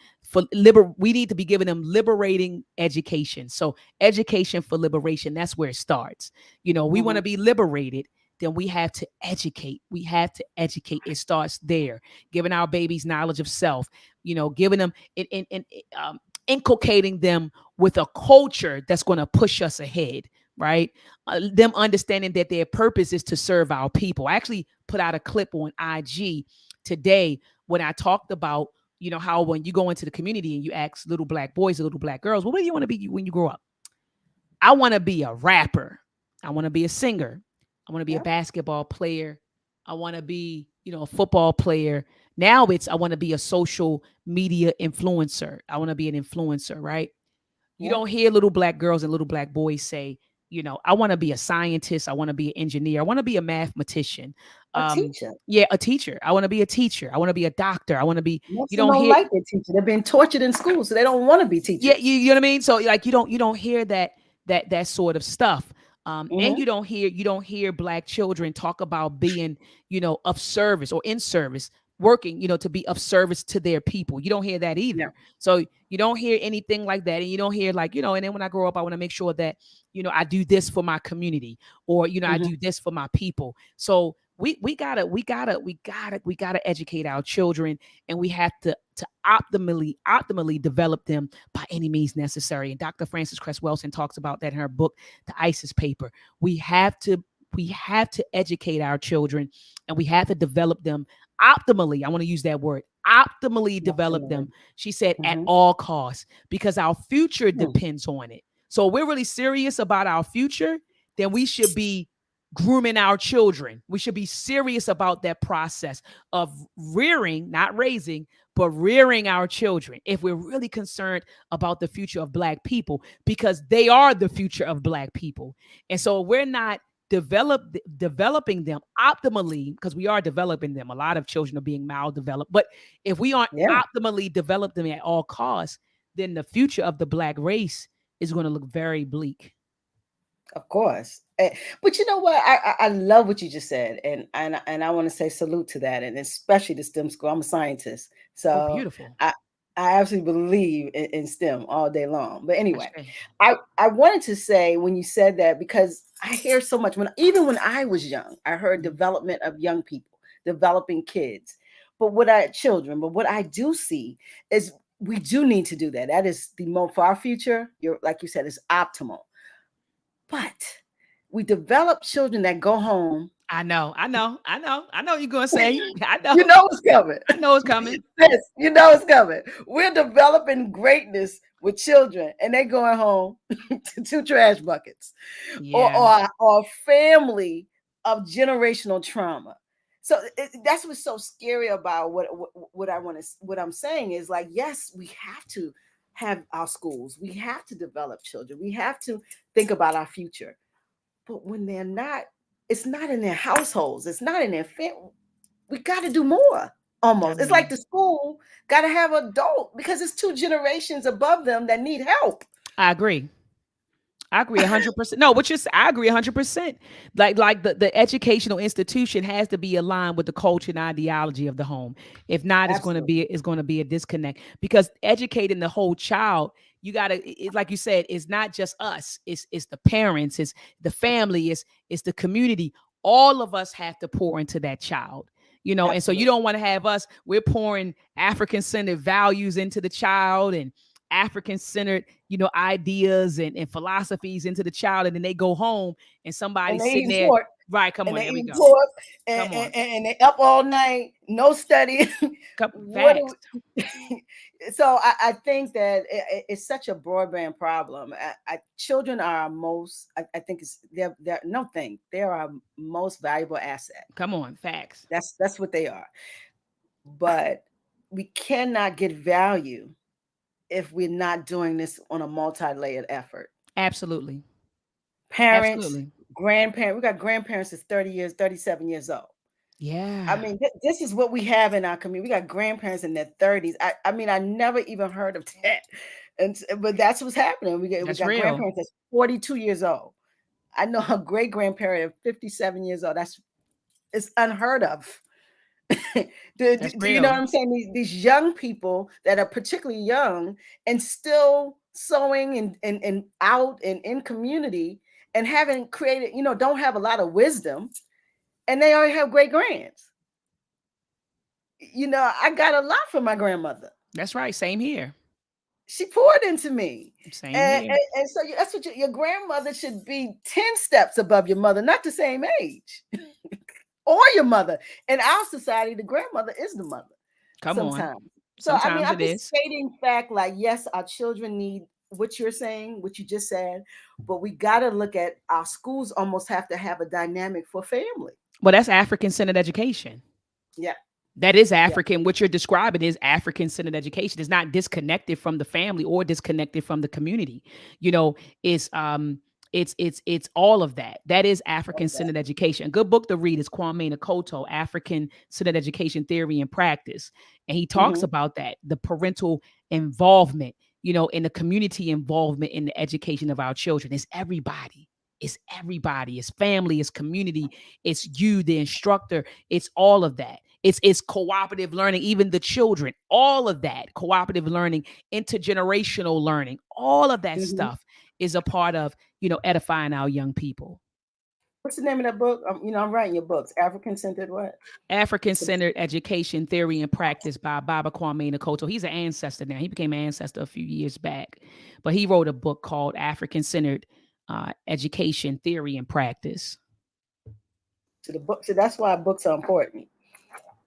we need to be giving them liberating education. So education for liberation, that's where it starts. We want to be liberated, then we have to educate. It starts there, giving our babies knowledge of self, giving them inculcating them with a culture that's going to push us ahead, right? Them understanding that their purpose is to serve our people. I actually put out a clip on IG today when I talked about, how when you go into the community and you ask little black boys or little black girls, well, what do you want to be when you grow up? I want to be a rapper. I want to be a singer. I want to be a Yeah. basketball player. I want to be, a football player. Now I want to be a social media influencer. I want to be an influencer, right? You Yeah. don't hear little black girls and little black boys say, I want to be a scientist. I want to be an engineer. I want to be a mathematician. A Um, teacher. yeah, a teacher. I want to be a teacher. I want to be a doctor. I want to be, Most you of them don't don't hear, like their teacher. They're being tortured in school, so they don't want to be yeah, teachers. you know what I mean? So like you don't hear that sort of stuff. And Hmm. you don't hear black children talk about being, of service or in service, working, to be of service to their people. You don't hear that Yeah. either. So you don't hear anything like that. And you don't hear like, and then when I grow up, I want to make sure that, I do this for my community, or, I Hmm. do this for my people. So we gotta educate our children, and we have to optimally develop them by any means necessary. And Dr. Frances Cress Welsing talks about that in her book, The ISIS Paper. We have to educate our children, and we have to develop them optimally. I want to use that word, optimally develop Absolutely. them. She said at Hmm. all costs, because our future depends on it. So if we're really serious about our future, then we should be grooming our children. We should be serious about that process of rearing, not raising, but rearing our children, if we're really concerned about the future of black people, because they are the future of black people. And so we're not developing them optimally, because we are developing them. A lot of children are being maldeveloped, but if we aren't Yeah. optimally develop them at all costs, then the future of the black race is going to look very bleak. Of course. But you know what? I love what you just said, and I want to say salute to that, and especially the STEM school. I'm a scientist, Oh, so beautiful. I absolutely believe in STEM all day long. But That's anyway, great. I wanted to say when you said that, because I hear so much, even when I was young, I heard Mhm. development of young people, developing kids, but what I do see is we do need to do that. That is the most for our future. You're like you said, is optimal. But we develop children that go home. I know you're gonna say. I know. You know it's coming. I know it's coming. Yes, you know it's coming. We're developing greatness with children, and they going home to two trash buckets, or Yeah. or a family of generational trauma. So that's what's so scary about what I want to. What I'm saying is like, yes, we have to have our schools. We have to develop children. We have to think about our future. But when they're not, it's not in their households. It's not in their family. We got to do more. I Almost, it's like mean, the school got to have adult because it's two generations above them that need help. I agree. I agree 100%. No, I agree 100%. Like the educational institution has to be aligned with the culture and ideology of the home. If not, it's going to Absolutely. be it's going to be a disconnect, because educating the whole child, you got to, like you said, it's not just us. It's the parents, it's the family, it's the community. All of us have to pour into that child. And so you Absolutely. don't want to have us, we're pouring African centered values into the child, and African centered, ideas and philosophies into the child. And then they go home and And somebody's they sitting eating there. pork. Right. Come And on. they There we eating go. pork. And, Come and, on. and they up all night, no study. What do Facts. we, so I think that it's such a broadband problem. Children are our most, I think it's they're no thing. They're our most valuable asset. Come on. Facts. That's what they are. But we cannot get value if we're not doing this on a multi-layered effort. Absolutely. Parents, Absolutely. grandparents, we got grandparents that's 30 years, 37 years old. I Yeah. mean, this is what we have in our community. We got grandparents in their 30s. I mean, I never even heard of that. But that's what's happening. We That's got real. grandparents that's 42 years old. I know a great grandparent at 57 years old. It's unheard of. That's Do you know what real. I'm saying? These young people that are particularly young and still sewing and out and in community and haven't created, don't have a lot of wisdom, and they already have great grands. I got a lot from my grandmother. That's right. Same here. She poured into me. Same here. And so that's what your grandmother should be 10 steps above your mother, not the same age, or your mother. In our society, the grandmother is the mother Come on. sometimes. So, I mean, Sometimes I'm it just is. stating fact, like, yes, our children need what you're saying, what you just said, but we got to look at our schools almost have to have a dynamic for family. Well, that's African-centered education. Yeah. That is Yeah. African. What you're describing is African-centered education. It's not disconnected from the family or disconnected from the community. You know, it's all of that. That is African-centered education. A good book to read is Kwame Nkoto, African-centered Education Theory and Practice. And he talks Mm-hmm. about that, the parental involvement, you know, and the community involvement in the education of our children. It's everybody. It's everybody. It's family. It's community. It's you, the instructor. It's all of that. It's cooperative learning, even the children, all of that cooperative learning, intergenerational learning, all of that Mm-hmm. stuff is a part of, you know, edifying our young people. What's the name of that book? I'm writing your books. African centered what? African-centered Education Theory and Practice by Baba Kwame Nkoto. He's an ancestor now. He became an ancestor a few years back, but he wrote a book called African-centered Education Theory and Practice. To the book. So that's why books are important.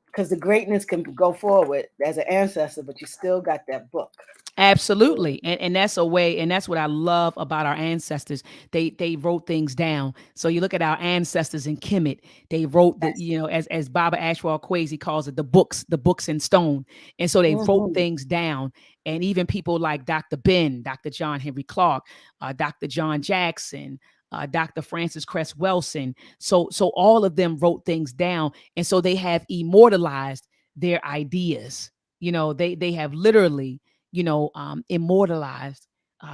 Because the greatness can go forward as an ancestor, but you still got that book. Absolutely. And that's a way, and that's what I love about our ancestors. They wrote things down. So you look at our ancestors in Kemet, they wrote the, you know, as Baba Ashwell Kwesi calls it, the books in stone. And so they wrote Mm-hmm. things down. And even people like Dr. Ben, Dr. John Henry Clark, Dr. John Jackson, Dr. Francis Cress Welsing. So all of them wrote things down. And so they have immortalized their ideas. You know, they have literally, you know, immortalized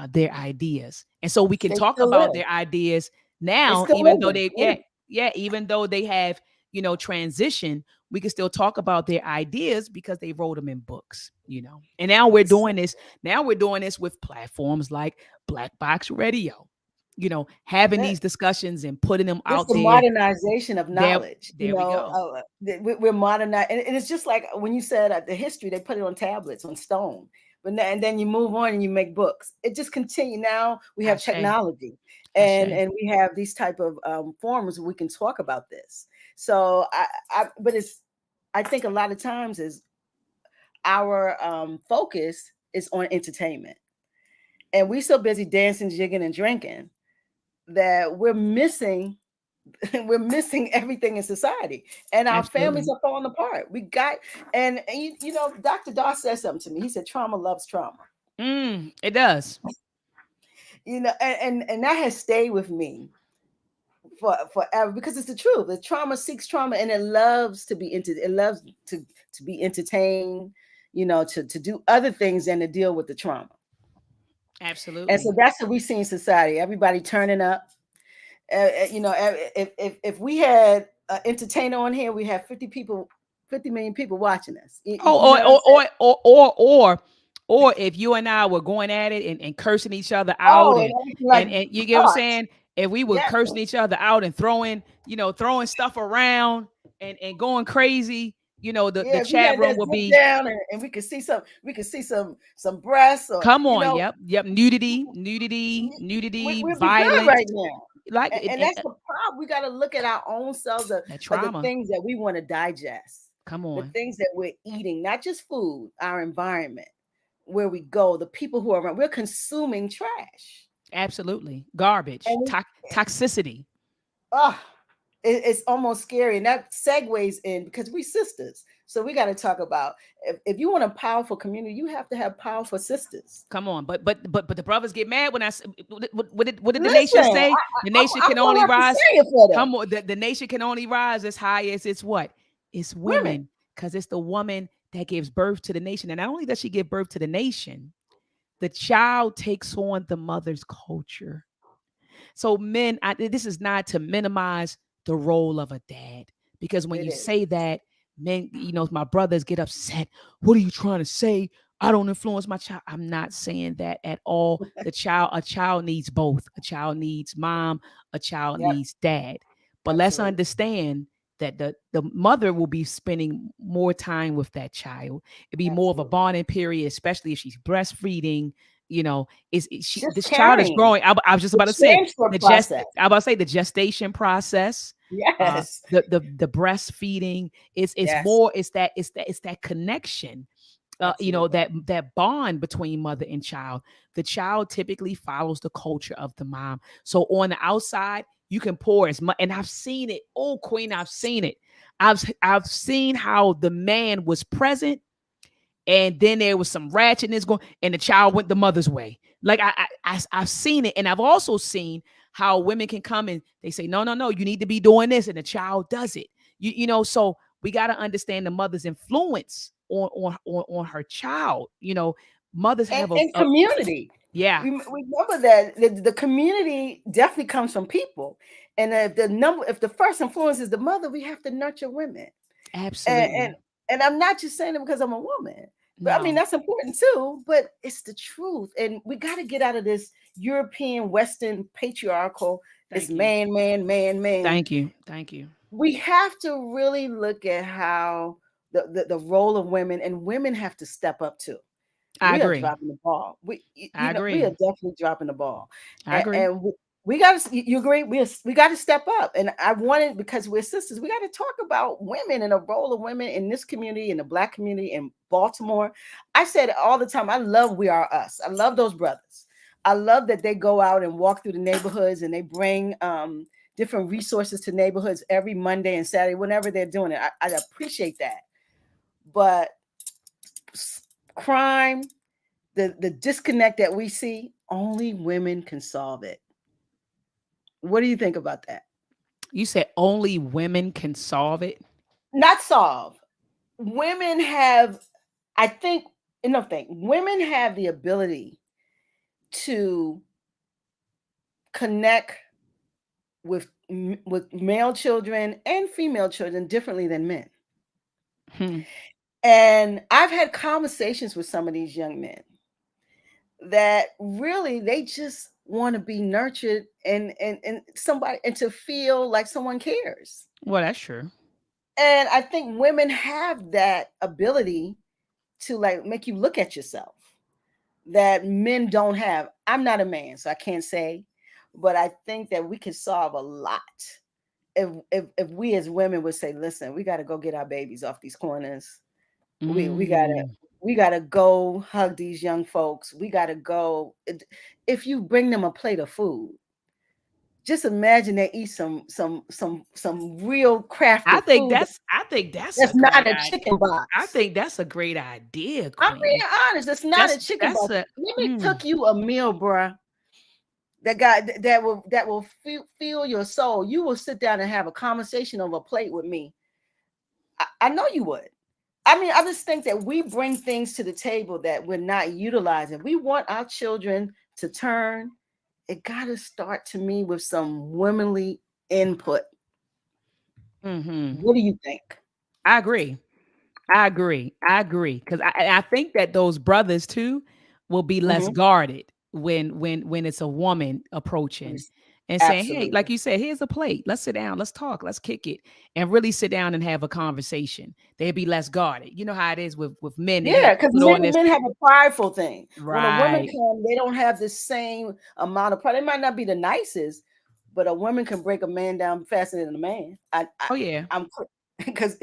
their ideas. And so we can They talk still about live. their ideas They now, still even though living. they, even though they have, you know, transition, we can still talk about their ideas because they wrote them in books, you know. And now we're doing this. Now we're doing this with platforms like BlakBoXX Radio, you know, having That, these discussions and putting them that's out the there. modernization of There, knowledge. there we go. We're modernized, and it's just like when you said the history, they put it on tablets, on stone. And then you move on and you make books. It just continue. Now we have Ashe, technology, Ashe. and we have these type of forums where we can talk about this. So but I think a lot of times is our focus is on entertainment, and we're so busy dancing, jigging, and drinking that we're missing we're missing everything in society, and our families Absolutely. are falling apart. We got and you know, Dr. Doss said something to me. He said trauma loves trauma. It does. You know, and that has stayed with me for forever, because it's the truth. The trauma seeks trauma, and it loves to be it loves to be entertained, you know, to do other things than to deal with the trauma. And so Absolutely. that's what we see in society. Everybody turning up. You know, if we had an entertainer on here, we have 50 million people watching us. You Oh, know what I'm saying? or if you and I were going at it and cursing each other out Oh, and everything like and you get what I'm gosh, saying? If we were yeah, cursing each other out and throwing, you know, throwing stuff around and going crazy, you know, the yeah. If we chat had room that will zip be, down, and we could see some breasts, or come you on, know, yep, nudity, we'll be good violence, right now. like And that's the problem. We got to look at our own selves, that of the trauma. things that we want to digest, Come the on. things that we're eating, not just food, our environment, where we go, the people who are around. We're consuming trash. Absolutely. Garbage, And we, toxicity. oh, it's almost scary. And that segues in, because we sisters. So we got to talk about, if you want a powerful community, you have to have powerful sisters. Come on, but the brothers get mad when I what did the Listen, nation say? The nation I'm can gonna only have to rise. say it for them. Come on, the nation can only rise as high as it's what? It's Women. women, because it's the woman that gives birth to the nation. And not only does she give birth to the nation, the child takes on the mother's culture. So men, this is not to minimize the role of a dad, because when It you is. say that, men, you know, my brothers get upset. What are you trying to say? I don't influence my child. I'm not saying that at all. A child needs both. A child needs mom, a child Yep, needs dad. But let's absolutely. understand that the mother will be spending more time with that child. It'd be more of a Absolutely. bonding period, especially if she's breastfeeding. Just This child is carrying growing. I was just the about to say transfer process. I about to say the gestation process, Yes. the breastfeeding. It's Yes. more. It's that connection. Absolutely. That bond between mother and child. The child typically follows the culture of the mom. So on the outside, you can pour as much. And I've seen it. Oh, Queen, I've seen it. I've seen how the man was present, and then there was some ratchetness going, and the child went the mother's way. Like I've seen it, and I've also seen how women can come and they say, no, no, no, you need to be doing this, and the child does it. So we got to understand the mother's influence on her child. Mothers have And community. yeah, We remember that the community definitely comes from people. And if the first influence is the mother, we have to nurture women. And absolutely. and, and I'm not just saying it because I'm a woman. But I mean, No, that's important too, but it's the truth. And we got to get out of this European, Western patriarchal, it's thank you. man, man, man, man. Thank you. Thank you. We have to really look at how the role of women, and women have to step up too. I We are agree. dropping the ball. I We are agree. definitely dropping the ball, I and, agree. and we got to. You agree? We got to step up, and I wanted, because we're sisters. We got to talk about women and the role of women in this community, in the Black community in Baltimore. I said it all the time. I love We Are Us. I love those brothers. I love that they go out and walk through the neighborhoods, and they bring different resources to neighborhoods every Monday and Saturday, whenever they're doing it. I appreciate that, but crime, the disconnect that we see, only women can solve it. What do you think about that? You said only women can solve it. Not solve. Women have, I think, enough thing. Women have the ability to connect with male children and female children differently than men. Hmm. And I've had conversations with some of these young men that really they just want to be nurtured and somebody, and to feel like someone cares. Well, that's true. And I think women have that ability to like make you look at yourself that men don't have. I'm not a man, so I can't say, but I think that we can solve a lot if we as women would say, listen, we got to go get our babies off these corners. We gotta Mm. we gotta go hug these young folks. We gotta go. If you bring them a plate of food, just imagine they eat some real crafted food I think that's a that's not great a idea. chicken I box. think that's a great idea, I'm being Queen. honest. It's not a chicken That's box. a Let me cook you a meal, bruh. That will feel your soul. You will sit down and have a conversation over a plate with me. I know you would. I mean, I just think that we bring things to the table that we're not utilizing. We want our children to turn. It got to start, to me, with some womanly input. hmm What do you think? I agree. I agree. I agree. Because I think that those brothers too will be less Mm-hmm. guarded when it's a woman approaching and saying, "Hey, Absolutely. like you said, here's a plate. Let's sit down. Let's talk. Let's kick it, and really sit down and have a conversation." They'd be less guarded. You know how it is with men. They have Yeah, to because put on this men have a prideful thing. When a woman right. comes, they don't have the same amount of pride. They might not be the nicest, but a woman can break a man down faster than a man. Oh yeah. I'm because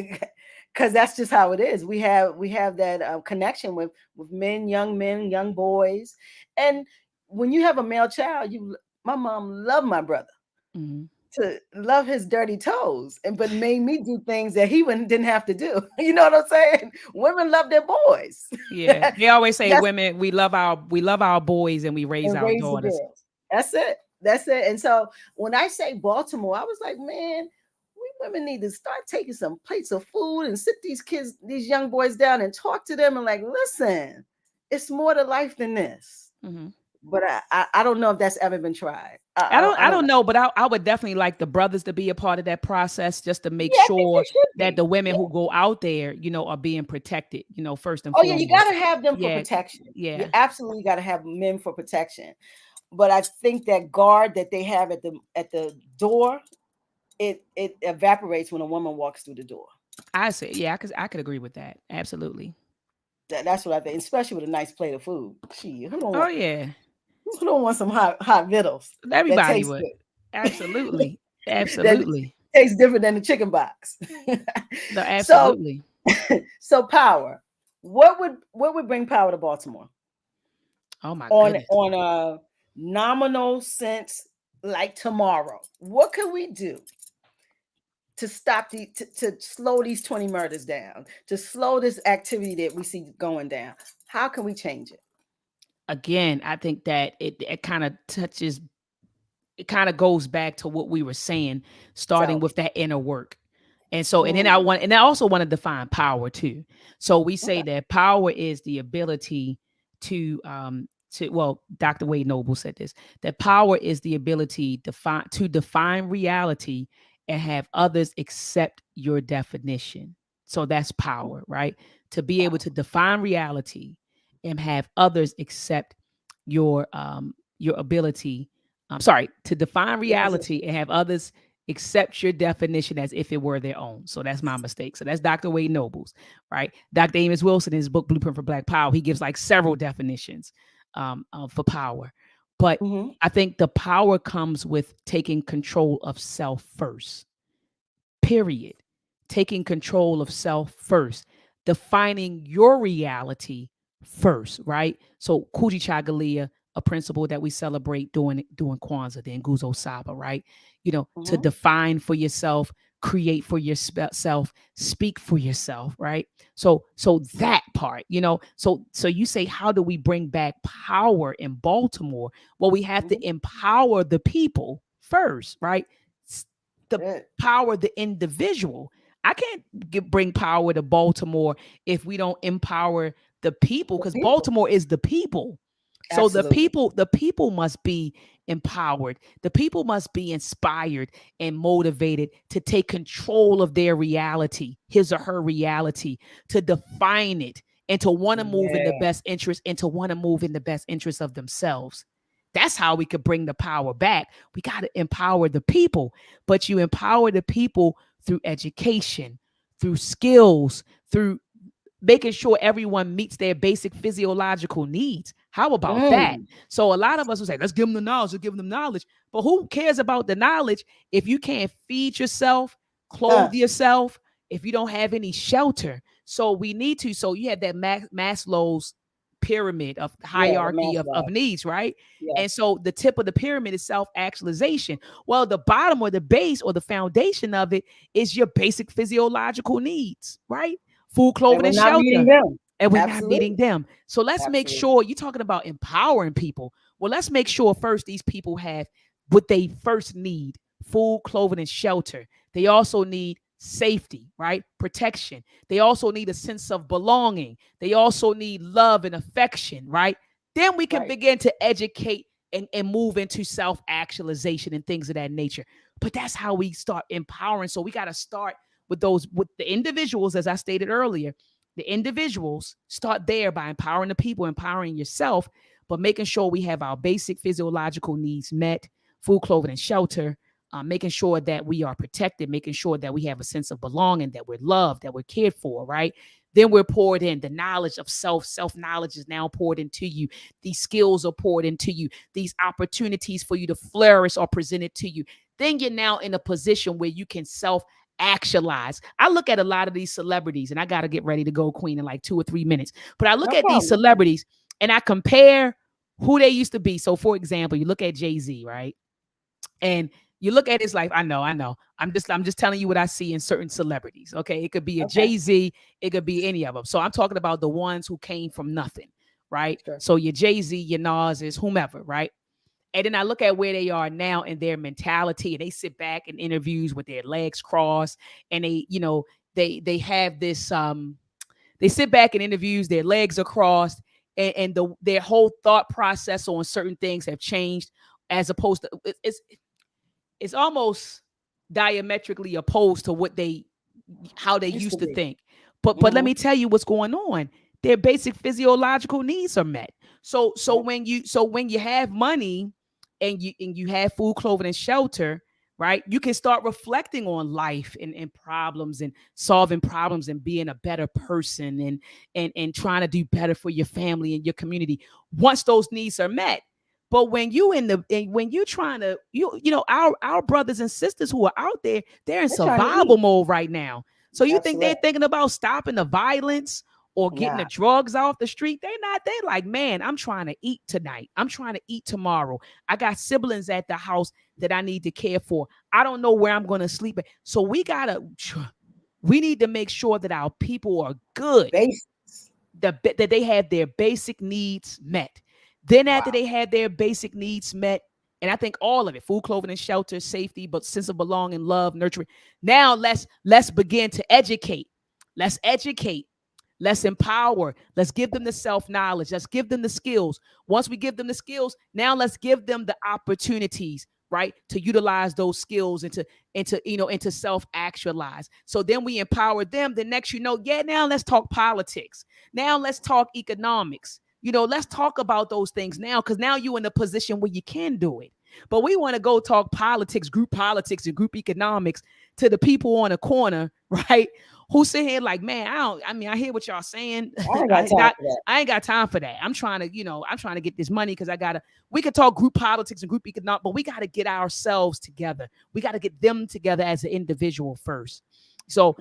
that's just how it is. We have that connection with men, young boys, and when you have a male child, my mom loved my brother Mhm. to love his dirty toes, but made me do things that he didn't have to do. You know what I'm saying? Women love their boys. Yeah. They always say That's women, we love our boys and we raise and our raise the daughters. girls. That's it. That's it. And so when I say Baltimore, I was like, man, we women need to start taking some plates of food and sit these kids, these young boys down and talk to them and like, listen, it's more to life than this. Mhm. But I don't know if that's ever been tried. I I don't don't know. know, but I would definitely like the brothers to be a part of that process just to make Yeah, I think they sure should that be. the women Yeah. who go out there, are being protected, first and Oh yeah, you foremost. got to have them for Yeah, protection. You yeah. absolutely got to have men for protection. But I think that guard that they have at the door it evaporates when a woman walks through the door. I say, yeah, I could agree with that. Absolutely. That's what I think, especially with a nice plate of food. Gee, Oh yeah, who don't want some hot vittles that everybody taste would. good? Absolutely, That absolutely. tastes different than the chicken box. No, so absolutely. so power. What would bring power to Baltimore Oh my on goodness. a nominal sense, like tomorrow? What can we do to stop to slow these 20 murders down, to slow this activity that we see going down? How can we change it? Again, I think that it kind of it kind of goes back to what we were saying, starting So, with that inner work. And so, and then mm, I also want to define power too. So we say okay. that power is the ability well, Dr. Wade Noble said this, that power is the ability to define reality and have others accept your definition. So that's power, right? To be able Wow. to define reality and have others accept your ability. I'm sorry, to define Your reality position. and have others accept your definition as if it were their own. So that's my mistake. So that's Dr. Wade Noble's, right? Dr. Amos Wilson in his book Blueprint for Black Power, he gives like several definitions for power. But Hmm. I think the power comes with taking control of self first, period. Taking control of self first, defining your reality first, right? So Kuji Chagalia, a principle that we celebrate doing Kwanzaa, the Nguzo Saba, right? To Hmm. define for yourself, create for yourself, speak for yourself, right? So that part, so you say, how do we bring back power in Baltimore? Well, we have Hmm. to empower the people first, right? The Good. power the individual. I can't bring power to Baltimore if we don't empower the people, The because people. Baltimore is the people. So the Absolutely. people, the people must be empowered. The people must be inspired and motivated to take control of their reality, his or her reality, to define it and to want to move in the Yeah. best interest and to want to move in the best interest of themselves. That's how we could bring the power back. We got to empower the people, but you empower the people through education, through skills, through making sure everyone meets their basic physiological needs. How about that? Mm. So a lot of us will say, let's give them the knowledge, let's give them knowledge. But who cares about the knowledge if you can't feed yourself, Uh, clothe yourself, if you don't have any shelter? So we need to. So you have that Maslow's pyramid of yeah, the hierarchy math of lab. needs, right? Yes. And so the tip of the pyramid is self-actualization. Well, the bottom or the base or the foundation of it is your basic physiological needs, right? Food, And clothing, we're and not meeting shelter. them. And we're not meeting Absolutely. them. So let's make Absolutely. sure you're talking about empowering people. Well, let's make sure first these people have what they first need: food, clothing, and shelter. They also need safety, right? Protection. They also need a sense of belonging. They also need love and affection, right? Then we can Right. begin to educate and move into self-actualization and things of that nature. But that's how we start empowering. So we got to start with the individuals, as I stated earlier. The individuals start there by empowering the people, empowering yourself, but making sure we have our basic physiological needs met: food, clothing, and shelter. Making sure that we are protected, making sure that we have a sense of belonging, that we're loved, that we're cared for, right? Then we're poured in the knowledge of self. Self knowledge is now poured into you. These skills are poured into you. These opportunities for you to flourish are presented to you. Then you're now in a position where you can actualize. I look at a lot of these celebrities, and I got to get ready to go, Queen, in like 2 or 3 minutes. But I look No at these problem. No problem. celebrities and I compare who they used to be. So, for example, you look at Jay-Z, right? And you look at his life. I know. I'm just telling you what I see in certain celebrities. Okay. It could be a Okay. Jay-Z, it could be any of them. So I'm talking about the ones who came from nothing, right? Sure. So your Jay-Z, your Nas, is whomever, right? And then I look at where they are now and their mentality, and they sit back in interviews with their legs crossed, and they have this they sit back in interviews, their legs are crossed, and their whole thought process on certain things have changed, as opposed to it's almost diametrically opposed to how they Used to used to be. think. But let Hmm. me tell you what's going on. Their basic physiological needs are met. So Yep. when you have money and you have food, clothing, and shelter, right? You can start reflecting on life and problems and solving problems and being a better person and trying to do better for your family and your community once those needs are met. But when you when you trying to our brothers and sisters who are out there, they're in They're trying to survival eat. mode right now. So you think they're Absolutely. thinking about stopping the violence or getting the Nah. drugs off the street? They're not. They like, man, I'm trying to eat tonight. I'm trying to eat tomorrow. I got siblings at the house that I need to care for. I don't know where I'm going to sleep at. So we need to make sure that our people are good, Basics. that they have their basic needs met. Then after Wow. they had their basic needs met, and I think all of it, food, clothing, and shelter, safety, but sense of belonging, love, nurturing. Now let's begin to educate. Let's educate. Let's empower. Let's give them the self-knowledge. Let's give them the skills. Once we give them the skills, now let's give them the opportunities, right, to utilize those skills and to self-actualize. So then we empower them. The next, now let's talk politics. Now let's talk economics. Let's talk about those things now, because now you're in a position where you can do it. But we want to go talk politics and group economics to the people on the corner, right? Who sit here like, man, I hear what y'all saying. I ain't got time for that. I ain't got time for that. I'm trying to get this money because we could talk group politics and group economics, but we got to get ourselves together. We got to get them together as an individual first. So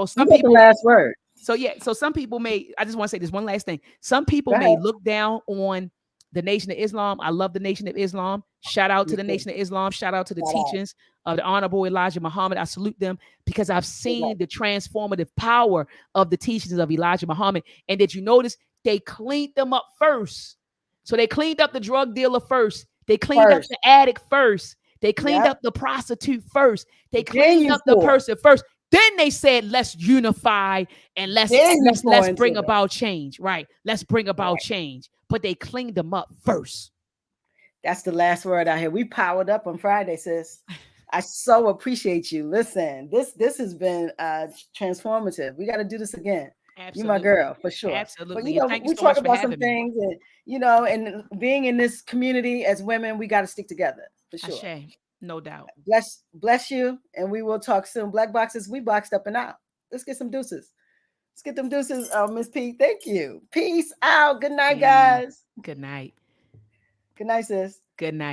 some people, the last word. So some people I just want to say this one last thing. Some people may look down on the Nation of Islam. I love the Nation of Islam. Shout out to the Nation of Islam. Shout out to the teachings of the Honorable Elijah Muhammad. I salute them because I've seen the transformative power of the teachings of Elijah Muhammad. And did you notice they cleaned them up first? So they cleaned up the drug dealer first. They cleaned up the addict first. They cleaned up the prostitute first. They cleaned up the person first. Then they said, let's unify and let's bring about change. Right. Let's bring about change. But they cleaned them up first. That's the last word out here. We powered up on Friday, sis. I so appreciate you. Listen, this has been transformative. We got to do this again. Absolutely. You my girl, for sure. Absolutely. But we talk about some things and, and being in this community as women, we got to stick together for sure. Ashe. No doubt. Bless you. And we will talk soon. Black boxes, we boxed up and out. Let's get some deuces. Let's get them deuces, Miss P. Thank you. Peace out. Good night, guys. Good night. Good night, sis. Good night.